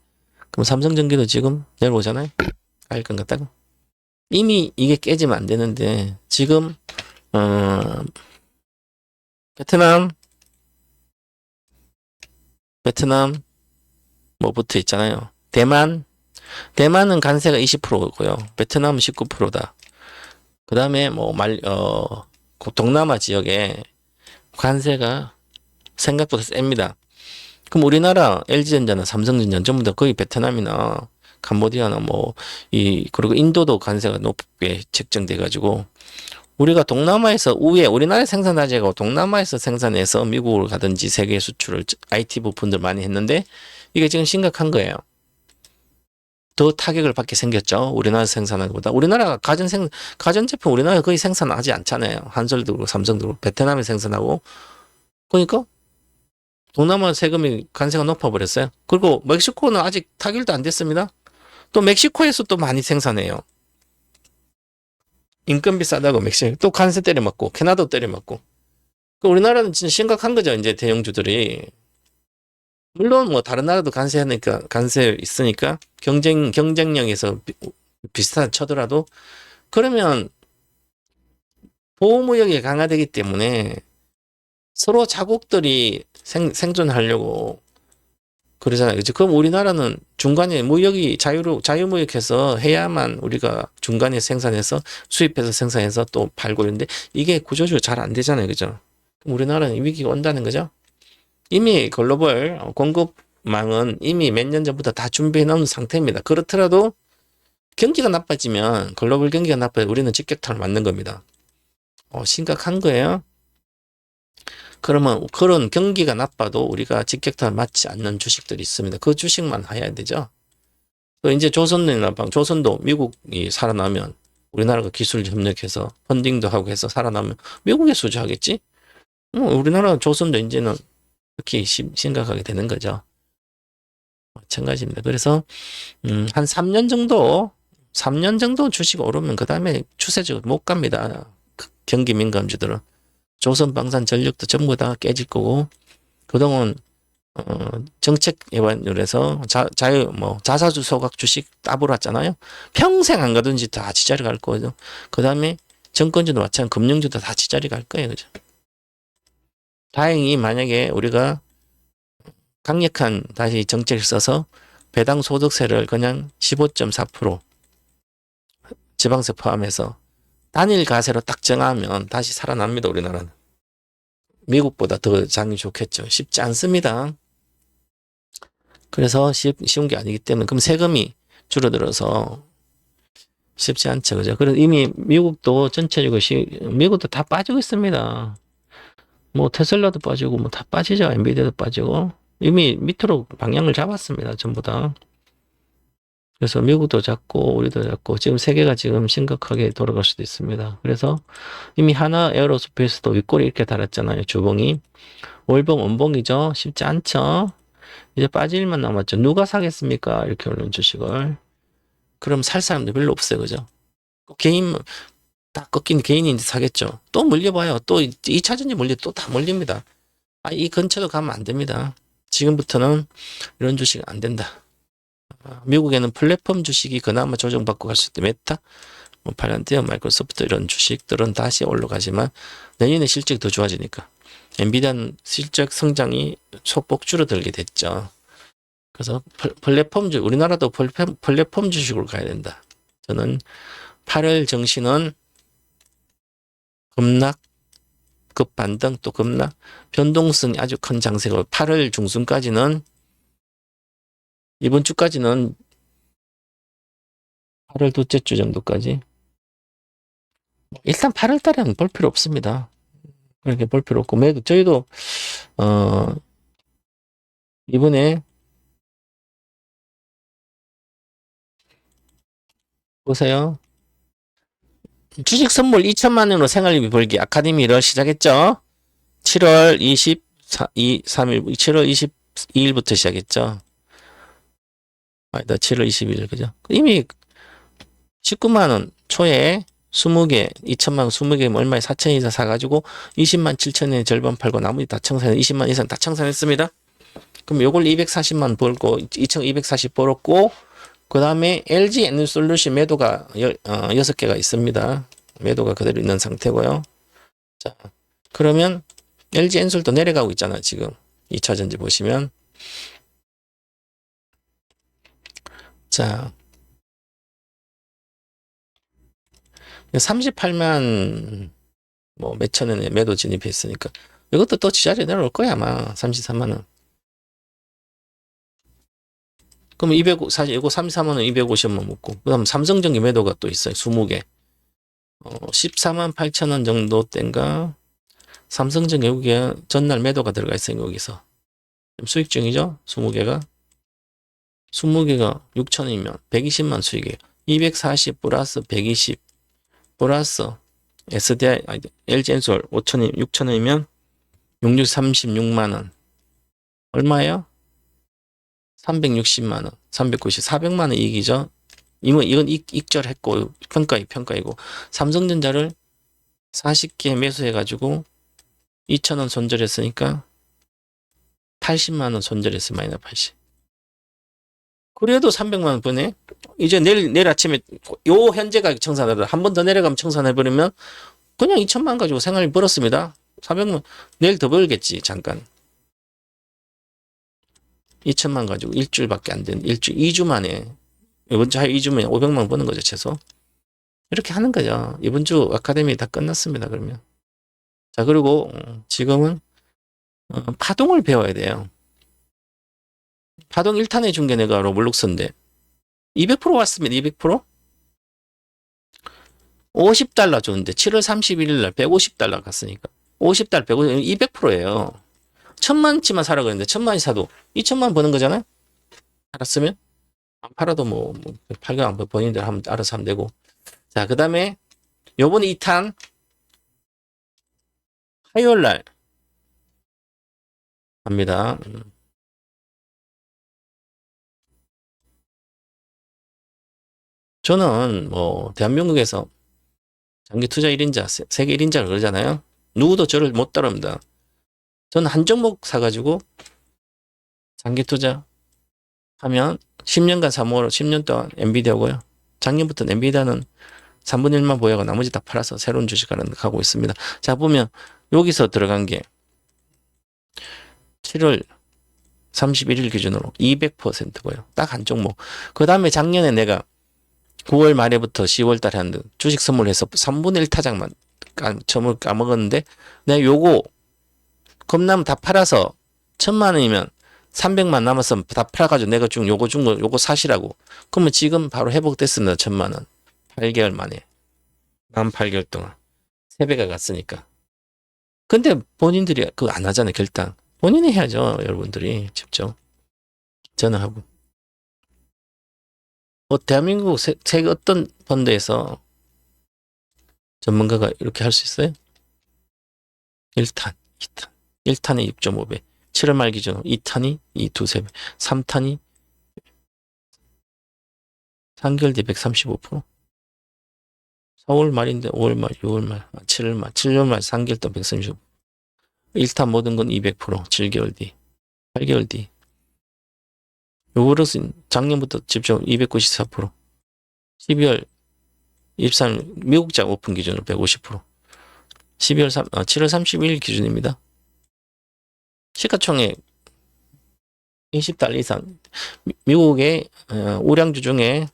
[SPEAKER 1] 그럼 삼성전기도 지금 내려오잖아요. 알건 같다고. 이미 이게 깨지면 안 되는데 지금 베트남 뭐 붙어 있잖아요. 대만은 관세가 20%고요. 베트남은 19%다. 그 다음에 동남아 지역에 관세가 생각보다 셉니다. 그럼 우리나라 LG전자나 삼성전자 전부 다 거의 베트남이나 캄보디아나 그리고 인도도 관세가 높게 책정돼가지고 우리가 동남아에서 우리나라에 생산하지 않고 동남아에서 생산해서 미국으로 가든지 세계 수출을 IT 부품들 많이 했는데 이게 지금 심각한 거예요. 더 타격을 받게 생겼죠. 우리나라 생산하는 것보다. 우리나라가 가전제품 우리나라 거의 생산하지 않잖아요. 한솔도 그렇고 삼성도 그렇고 베트남에 생산하고. 그러니까 동남아 세금이 관세가 높아버렸어요. 그리고 멕시코는 아직 타결도 안 됐습니다. 또 멕시코에서 또 많이 생산해요. 인건비 싸다고 멕시코 또 관세 때려맞고 캐나다 때려맞고. 우리나라는 진짜 심각한 거죠. 이제 대형주들이. 물론 다른 나라도 관세 있으니까 경쟁력에서 비슷하다 쳐더라도 그러면 보호무역이 강화되기 때문에 서로 자국들이 생존하려고 그러잖아요. 그죠? 그럼 우리나라는 중간에 자유무역해서 해야만 우리가 중간에 생산해서 수입해서 생산해서 또 팔고 있는데 이게 구조적으로 잘 안 되잖아요. 그죠? 그럼 우리나라는 위기가 온다는 거죠. 이미 글로벌 공급망은 이미 몇 년 전부터 다 준비해 놓은 상태입니다. 그렇더라도 경기가 나빠지면 글로벌 경기가 나빠지면 우리는 직격탄을 맞는 겁니다. 심각한 거예요. 그러면 그런 경기가 나빠도 우리가 직격탄을 맞지 않는 주식들이 있습니다. 그 주식만 해야 되죠. 이제 조선도 미국이 살아나면 우리나라가 기술 협력해서 펀딩도 하고 해서 살아나면 미국에 수주하겠지? 우리나라 조선도 이제는 특히 심각하게 되는 거죠. 마찬가지입니다. 그래서 한 3년 정도 주식 오르면 그 다음에 추세적으로 못 갑니다. 경기 민감주들은. 조선방산전력도 전부 다 깨질 거고 그동안 정책 예반율에서 자사주 소각 주식 따블었잖아요. 평생 안 가든지 다 지자리 갈 거죠. 그 다음에 정권주도 마찬가지, 금융주도 다 지자리 갈 거예요. 그죠? 다행히 만약에 우리가 강력한 다시 정책을 써서 배당 소득세를 그냥 15.4% 지방세 포함해서 단일 가세로 딱 정하면 다시 살아납니다. 우리나라는. 미국보다 더 장이 좋겠죠. 쉽지 않습니다. 그래서 쉬운 게 아니기 때문에 그럼 세금이 줄어들어서 쉽지 않죠. 그죠? 그래서 이미 미국도 전체적으로 미국도 다 빠지고 있습니다. 뭐 테슬라도 빠지고 뭐 다 빠지죠. 엔비디아도 빠지고 이미 밑으로 방향을 잡았습니다. 전부 다. 그래서 미국도 잡고 우리도 잡고 지금 세계가 지금 심각하게 돌아갈 수도 있습니다. 그래서 이미 하나 에어로스페이스도 윗골이 이렇게 달았잖아요. 주봉이. 월봉 원봉이죠. 쉽지 않죠. 이제 빠질 일만 남았죠. 누가 사겠습니까? 이렇게 올린 주식을. 그럼 살 사람도 별로 없어요. 그죠? 개인, 딱 꺾인 개인이 사겠죠. 또 물려봐요. 또 2차전지 물려, 또 다 물립니다. 이 근처도 가면 안 됩니다. 지금부터는 이런 주식 안 된다. 미국에는 플랫폼 주식이 그나마 조정받고 갈 수 있대. 메타, 뭐 팔란티어, 마이크로소프트 이런 주식들은 다시 올라가지만 내년에 실적이 더 좋아지니까. 엔비디아는 실적 성장이 소폭 줄어들게 됐죠. 그래서 우리나라도 플랫폼 주식으로 가야 된다. 저는 8월 정신은 급락, 급반등, 또 급락, 변동성이 아주 큰 장세고 8월 중순까지는 이번 주까지는 8월 둘째 주 정도까지 일단 8월 달에는 볼 필요 없습니다. 그렇게 볼 필요 없고 저희도 이번에 보세요. 주식 선물 2천만 원으로 생활비 벌기 아카데미를 시작했죠. 7월 23일, 7월 22일부터 시작했죠. 아니다, 7월 22일, 그죠? 이미 19만 원 초에 20개, 2천만 원 20개면 얼마에 4천 이상 사가지고 20만 7천 원에 절반 팔고 나머지 다 청산해 20만 이상 다 청산했습니다. 그럼 요걸 240만 벌고 2,240 벌었고 그 다음에 LG 에너솔루션 매도가 6개가 있습니다. 매도가 그대로 있는 상태고요. 자, 그러면 LG 엔솔도 내려가고 있잖아요. 지금 2차전지 보시면 자 38만 뭐 몇천 원에 매도 진입했으니까 이것도 또 지자리에 내려올 거야 아마 33만 원. 그럼 240, 이거 33만 원 250만 먹고 그 다음 삼성전기 매도가 또 있어요. 20개 14만 8천 원 정도 땐가 삼성전기 여기에 전날 매도가 들어가 있어요. 여기서 수익 중이죠. 20개가 6천 원이면 120만 수익이에요. 240 플러스 120 플러스 SDI LG엔솔 5천 6천 원이면 636만 원 얼마예요? 360만 원 390 400만 원 이익이죠. 이건 익절했고 평가이고 삼성전자를 40개 매수해가지고 2,000원 손절했으니까 80만 원 손절했어요. 마이너스 80. 그래도 300만 원 버네. 이제 내일 아침에 요 현재 가격 청산하다 한 번 더 내려가면 청산해버리면 그냥 2천만 원 가지고 생활비 벌었습니다. 400만 내일 더 벌겠지 잠깐. 2천만 원 가지고 일주일밖에 안 된 일주일 2주 만에 이번 주 2주면 500만 원 버는 거죠 최소. 이렇게 하는 거죠. 이번 주 아카데미 다 끝났습니다. 그러면 자 그리고 지금은 파동을 배워야 돼요. 파동 1탄에 준 게 내가 로블록스인데 200% 왔습니다. 200%? 50달러 줬는데 7월 31일 날 150달러 갔으니까 50달러 150 200%예요. 1,000만치만 사라고 했는데 1,000만이 사도 2천만 버는 거잖아요. 알았으면 안 팔아도 뭐 팔가 안 본인들 하면 알아서 하면 되고. 자, 그다음에 요번에 2탄 화요일 날 합니다. 저는 뭐 대한민국에서 장기 투자 1인자, 세계 1인자를 그러잖아요. 누구도 저를 못 따라합니다. 저는 한 종목 사가지고 장기 투자 하면 10년간 사모로 10년 동안 엔비디아고요. 작년부터 엔비디아는 3분의 1만 보유하고 나머지 다 팔아서 새로운 주식을 가고 있습니다. 자, 보면 여기서 들어간 게 7월 31일 기준으로 200%고요. 딱 한 종목. 그 다음에 작년에 내가 9월 말에부터 10월 달에 한 주식 선물해서 3분의 1 타작만 점을 까먹었는데 내가 요거 겁나면 다 팔아서 1000만 원이면 300만 남았으면 다 팔아가지고 내가 준 요거 준 거 요거 사시라고. 그러면 지금 바로 회복됐습니다. 1000만 원. 8개월 만에. 만 8개월 동안. 3배가 갔으니까. 근데 본인들이 그거 안 하잖아요. 결단. 본인이 해야죠. 여러분들이 직접. 저는 하고. 대한민국 세계 어떤 펀드에서 전문가가 이렇게 할 수 있어요? 1탄, 2탄. 1탄이 6.5배. 7월 말 기준으로 2탄이 2배. 3탄이 3개월 뒤 135%. 4월 말인데 5월 말, 6월 말, 7월 말, 7월 말 3개월 동안 135%. 1탄 모든 건 200%. 7개월 뒤. 8개월 뒤. 요거로서 작년부터 집중 294%. 12월 23일 미국장 오픈 기준으로 150%. 7월 31일 기준입니다. 시가총액 20달러 이상. 미국의 우량주 중에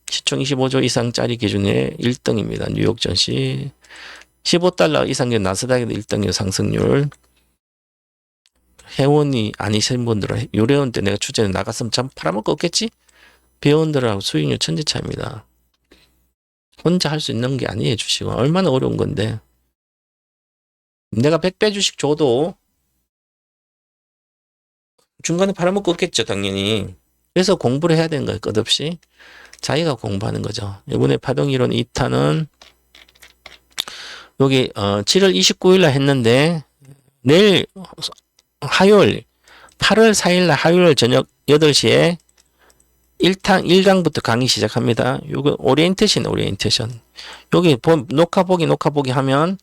[SPEAKER 1] 시총 25조 이상짜리 기준의 1등입니다. 뉴욕 증시 15달러 이상의 나스닥에도 1등의 상승률. 회원이 아니신 분들은 요래원 때 내가 추천에 나갔으면 참 팔아먹고 없겠지? 회원들하고 수익률 천지차입니다. 혼자 할 수 있는 게 아니에요. 주식은 얼마나 어려운 건데. 내가 100배 주식 줘도 중간에 팔아먹고 없겠죠. 당연히. 그래서 공부를 해야 되는 거예요. 끝없이. 자기가 공부하는 거죠. 이번에 파동이론 2탄은 여기 7월 29일 날 했는데 내일 화요일 8월 4일 날 화요일 저녁 8시에 1탄 1강부터 강의 시작합니다. 요거 오리엔테이션. 여기 녹화 보기 하면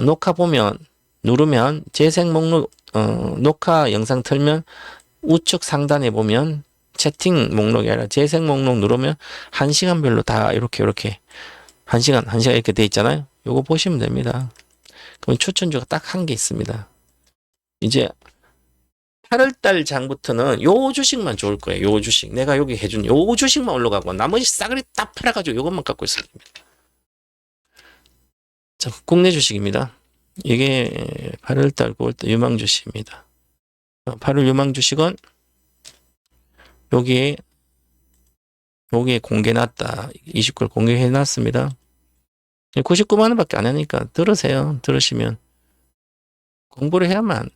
[SPEAKER 1] 녹화 보면 누르면 재생 목록 녹화 영상 틀면 우측 상단에 보면 채팅 목록이 아니라 재생 목록 누르면 1시간별로 다 이렇게 1시간 이렇게 돼 있잖아요. 요거 보시면 됩니다. 그럼 추천주가 딱 한 개 있습니다. 이제 8월달 장부터는 요 주식만 좋을 거예요. 요 주식. 내가 여기 해준 요 주식만 올라가고 나머지 싸그리 딱 팔아가지고 요것만 갖고 있어야 됩니다. 자, 국내 주식입니다. 이게 8월달, 9월달 유망 주식입니다. 8월 유망 주식은 여기에 공개해놨다. 29일 공개해놨습니다. 99만원밖에 안 하니까 들으세요. 들으시면 공부를 해야만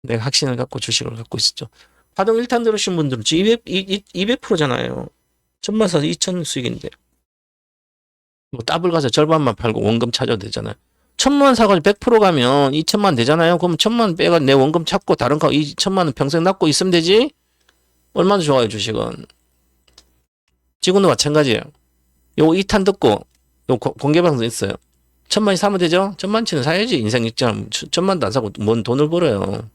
[SPEAKER 1] 내가 확신을 갖고 주식을 갖고 있었죠. 파동 1탄 들으신 분들은 200%잖아요. 1000만 사서 2000 수익인데. 뭐 더블 가서 절반만 팔고 원금 찾아도 되잖아요. 1000만 사가지고 100% 가면 2000만 되잖아요. 그럼 1000만 빼가 내 원금 찾고 다른 거 2000만원 평생 납고 있으면 되지? 얼마나 좋아요, 주식은. 지금도 마찬가지예요. 요거 2탄 듣고 요 공개방송 있어요. 1000만이 사면 되죠? 1000만치는 사야지. 인생 있잖아. 1000만도 안 사고 뭔 돈을 벌어요.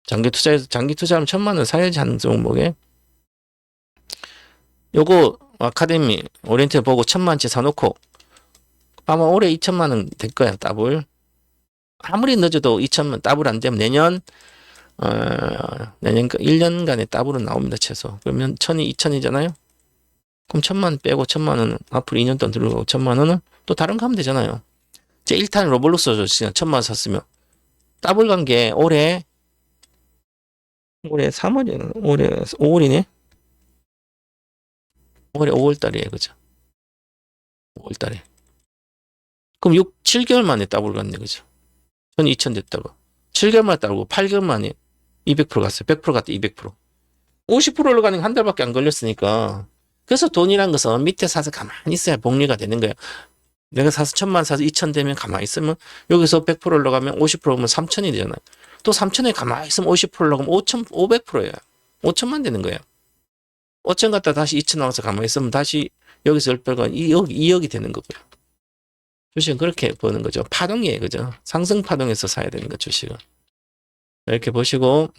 [SPEAKER 1] 장기 투자하면 1000만원 사야지 하는 종목에. 요거 아카데미 오리엔트 보고 1000만치 사놓고 아마 올해 2000만원 될 거야. 더블. 아무리 늦어도 2000만 더블 안 되면 내년 1년간의 더블은 나옵니다. 최소. 그러면 1000이 2000이잖아요. 그럼 1000만 빼고 1000만원은 앞으로 2년 동안 들어가고 1000만원은 또 다른 거 하면 되잖아요. 제 1탄 로블록스 시간 1000만 샀으면 더블 간 게 올해 3월이네. 올해 5월이네. 올해 5월달이에요. 그죠? 5월달에. 그럼 7개월 만에 더블 갔네. 그죠? 전 2000 됐다고. 7개월 만에 더블 8개월 만에 200% 갔어요. 100% 갔다 200%. 50% 올라가는 게 한 달밖에 안 걸렸으니까. 그래서 돈이란 것은 밑에 사서 가만히 있어야 복리가 되는 거예요. 내가 사서 1000만 사서 2000 되면 가만히 있으면 여기서 100% 올라가면 50% 오면 3000이 되잖아요. 또 3000에 가만히 있으면 50% 올라가면 500%예요. 5000만 되는 거예요. 5000 갔다 다시 2000 나와서 가만히 있으면 다시 여기서 10배가 2억이 되는 거고요. 주식은 그렇게 보는 거죠. 파동이에요. 그죠? 상승 파동에서 사야 되는 거 주식은. 이렇게 보시고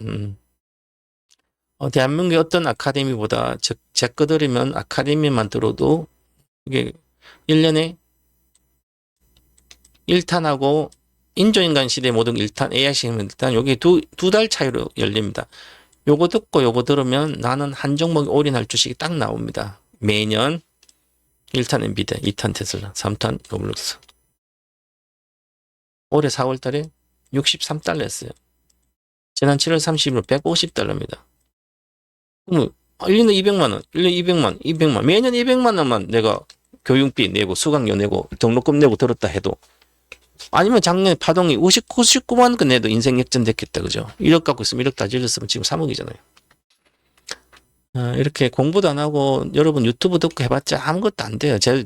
[SPEAKER 1] 대한민국의 어떤 아카데미보다 제 거들이면 아카데미만 들어도 이게 1년에 1탄하고 인조인간 시대 모든 1탄, AI 시험은 일단 여기 두 달 차이로 열립니다. 요거 듣고 요거 들으면 나는 한 종목에 올인할 주식이 딱 나옵니다. 매년 1탄 엔비디아, 2탄 테슬라, 3탄 로블록스. 올해 4월 달에 63달러였어요. 지난 7월 30일 150달러입니다. 그럼 1년에 200만 원, 1년에 200만, 200만, 매년 200만 원만 내가 교육비 내고 수강료 내고 등록금 내고 들었다 해도 아니면 작년에 파동이 59만 원 내도 인생 역전됐겠다. 그죠? 1억 갖고 있으면 1억 다 질렀으면 지금 3억이잖아요. 이렇게 공부도 안 하고 여러분 유튜브 듣고 해봤자 아무것도 안 돼요. 제가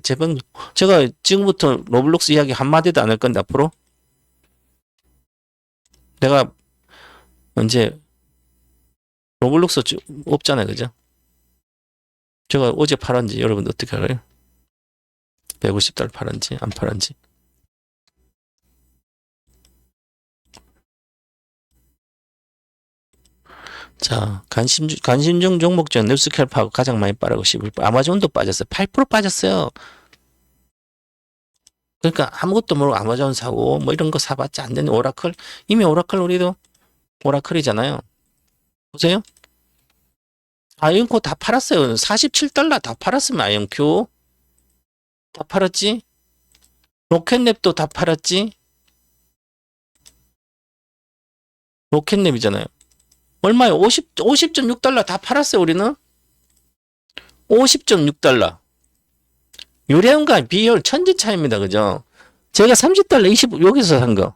[SPEAKER 1] 지금부터 로블록스 이야기 한마디도 안 할 건데 앞으로 내가 언제 로블록스 없잖아요. 그죠? 제가 어제 팔았는지 여러분 어떻게 알아요? 150달러 팔았는지 안 팔았는지. 자, 관심종 종목 중 뉴스캘프하고 가장 많이 빠르고 11%. 아마존도 빠졌어요. 8% 빠졌어요. 그러니까 아무것도 모르고 아마존 사고 뭐 이런 거 사봤자 안 되는 오라클. 이미 오라클 우리도 오라클이잖아요. 보세요. 아이언코 다 팔았어요. 47달러 다 팔았으면 아이언큐. 다 팔았지? 로켓랩도 다 팔았지? 로켓랩이잖아요. 얼마요? 50.6달러 다 팔았어요, 우리는. 50.6달러. 유래원과 비율 천지 차이입니다. 그죠? 제가 30달러 20, 여기서 산 거.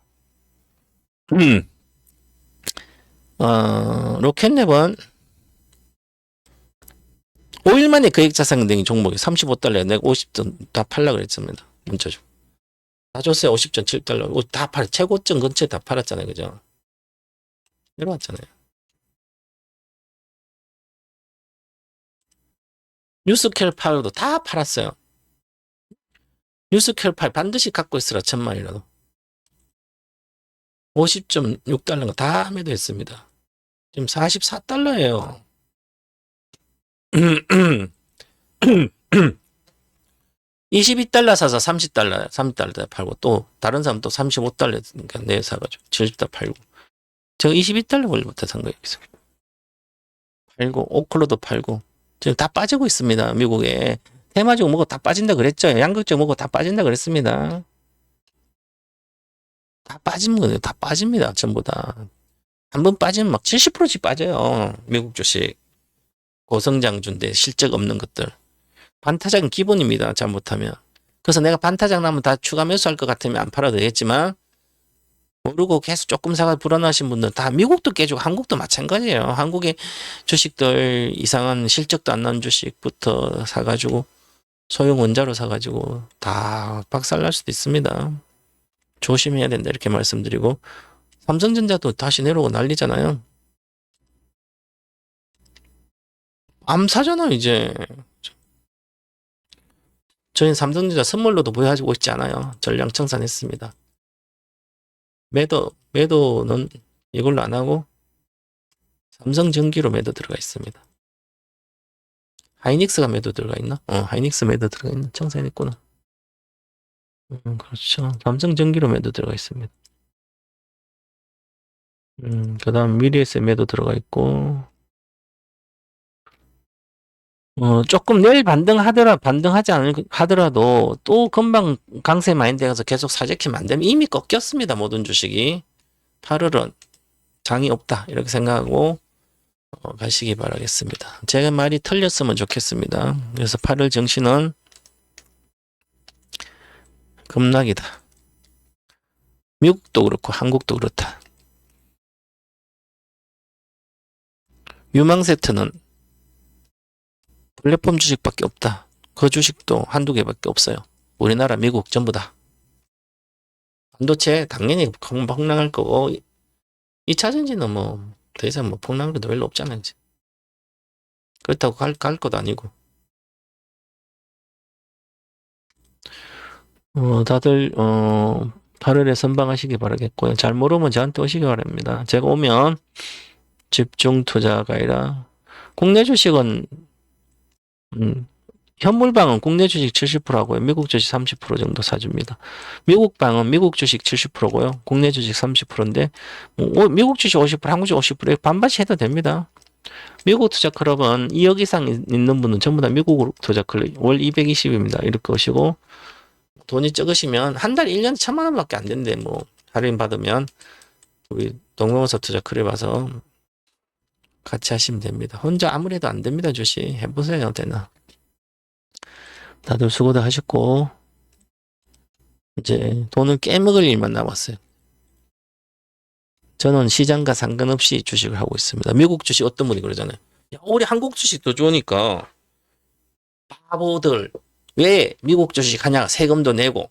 [SPEAKER 1] 로켓랩은 5일 만에 거액자산 등이 종목이 35달러에 내가 50전 다 팔라 그랬습니다. 문자 좀. 다 줬어요. 50.7달러. 다 팔, 최고점 근처에 다 팔았잖아요. 그죠? 내려왔잖아요. 뉴스캘팔도 다 팔았어요. 뉴스캘팔 반드시 갖고 있으라 1000만이라도. 50.6달러가 다 매도했습니다. 지금 44달러예요. 22달러 사서 30달러 팔고 또 다른 사람 또 35달러 내 사가지고 70달러 팔고 제가 22달러 원래부터 산 거예요. 여기서. 팔고 오클로도 팔고 지금 다 빠지고 있습니다. 미국에 테마주고 뭐고 다 빠진다 그랬죠. 양극적 뭐고 다 빠진다 그랬습니다. 다 빠진 거예요. 다 빠집니다. 전부 다. 한번 빠지면 막 70%씩 빠져요. 미국 주식. 고성장주인데 실적 없는 것들. 반타작은 기본입니다. 잘못하면. 그래서 내가 반타작 나면 다 추가 매수할 것 같으면 안 팔아도 되겠지만 모르고 계속 조금 사가 불안하신 분들 다 미국도 깨지고 한국도 마찬가지예요. 한국의 주식들 이상한 실적도 안 나는 주식부터 사가지고 소형 원자로 사가지고 다 박살날 수도 있습니다. 조심해야 된다 이렇게 말씀드리고 삼성전자도 다시 내려오고 난리잖아요. 안 사잖아 이제. 저희는 삼성전자 선물로도 보여주고 있지 않아요. 전량 청산했습니다. 매도는 이걸로 안 하고 삼성전기로 매도 들어가 있습니다. 하이닉스가 매도 들어가 있나? 하이닉스 매도 들어가 있나? 청산했구나. 그렇죠. 삼성전기로 매도 들어가 있습니다. 그 다음 미래에셋 매도 들어가 있고 조금 내일 반등하지 하더라도 또 금방 강세 마인드 가서 계속 사재키면 안 되면 이미 꺾였습니다. 모든 주식이. 8월은 장이 없다. 이렇게 생각하고 가시기 바라겠습니다. 제가 말이 틀렸으면 좋겠습니다. 그래서 8월 정신은 급락이다. 미국도 그렇고 한국도 그렇다. 유망세트는 플랫폼 주식밖에 없다. 그 주식도 한두 개밖에 없어요. 우리나라, 미국 전부 다. 반도체 당연히 폭락할 거고 2차전지는 뭐 더 이상 뭐 폭락할 것도 별로 없잖아요. 이제. 그렇다고 갈 것도 아니고. 다들 8월에 선방하시기 바라겠고요. 잘 모르면 저한테 오시기 바랍니다. 제가 오면 집중 투자가 아니라 국내 주식은 현물방은 국내 주식 70%하고요. 미국 주식 30% 정도 사줍니다. 미국 방은 미국 주식 70%고요. 국내 주식 30%인데 미국 주식 50%, 한국 주식 50% 반반씩 해도 됩니다. 미국 투자 클럽은 2억 이상 있는 분은 전부 다 미국 투자 클럽 월 220입니다. 이렇게 오시고 돈이 적으시면 한 달 1년 1,000만 원밖에 안 되는데 뭐 할인 받으면 우리 동명서 투자 클럽 와서 같이 하시면 됩니다. 혼자 아무래도 안 됩니다. 주식 해보세요. 되나. 다들 수고들 하셨고 이제 돈을 깨먹을 일만 남았어요. 저는 시장과 상관없이 주식을 하고 있습니다. 미국 주식 어떤 분이 그러잖아요. 야, 우리 한국 주식도 좋으니까 바보들 왜 미국 주식 하냐 세금도 내고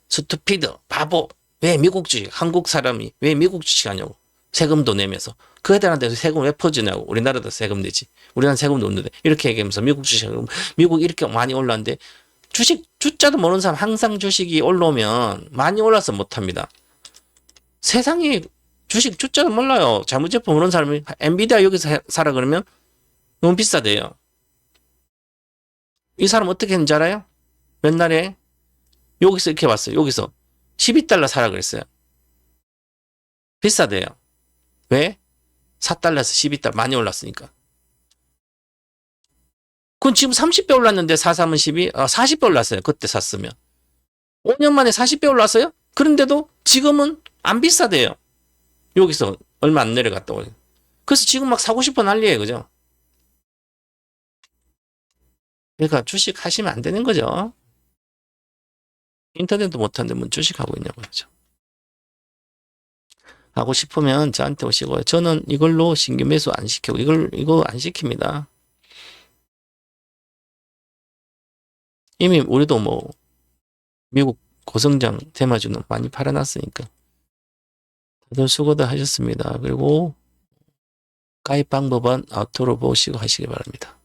[SPEAKER 1] 스투피드 바보 왜 미국 주식 한국 사람이 왜 미국 주식 하냐고 세금도 내면서 그 애들한테서 세금 왜 퍼지냐고 우리나라도 세금 내지 우리나라 세금도 없는데 이렇게 얘기하면서 미국 주식 미국 이렇게 많이 올랐는데 주식 주자도 모르는 사람 항상 주식이 올라오면 많이 올라서 못합니다. 세상에 주식 주자도 몰라요. 자무제품 모르는 사람이 엔비디아 여기서 사라 그러면 너무 비싸대요. 이 사람 어떻게 했는지 알아요? 옛날에 여기서 이렇게 왔어요. 여기서 12달러 사라 그랬어요. 비싸대요. 왜? 4달러에서 12달러 많이 올랐으니까. 그건 지금 30배 올랐는데 4,3은 12, 40배 올랐어요. 그때 샀으면. 5년 만에 40배 올랐어요? 그런데도 지금은 안 비싸대요. 여기서 얼마 안 내려갔다고. 그래서 지금 막 사고 싶어 난리예요. 그죠? 그러니까 주식 하시면 안 되는 거죠. 인터넷도 못하는데 뭐 주식하고 있냐고 그죠. 하고 싶으면 저한테 오시고요. 저는 이걸로 신규 매수 안 시키고 이거 안 시킵니다. 이미 우리도 뭐 미국 고성장 테마주는 많이 팔아놨으니까 다들 수고들 하셨습니다. 그리고 가입 방법은 아우토로 보시고 하시기 바랍니다.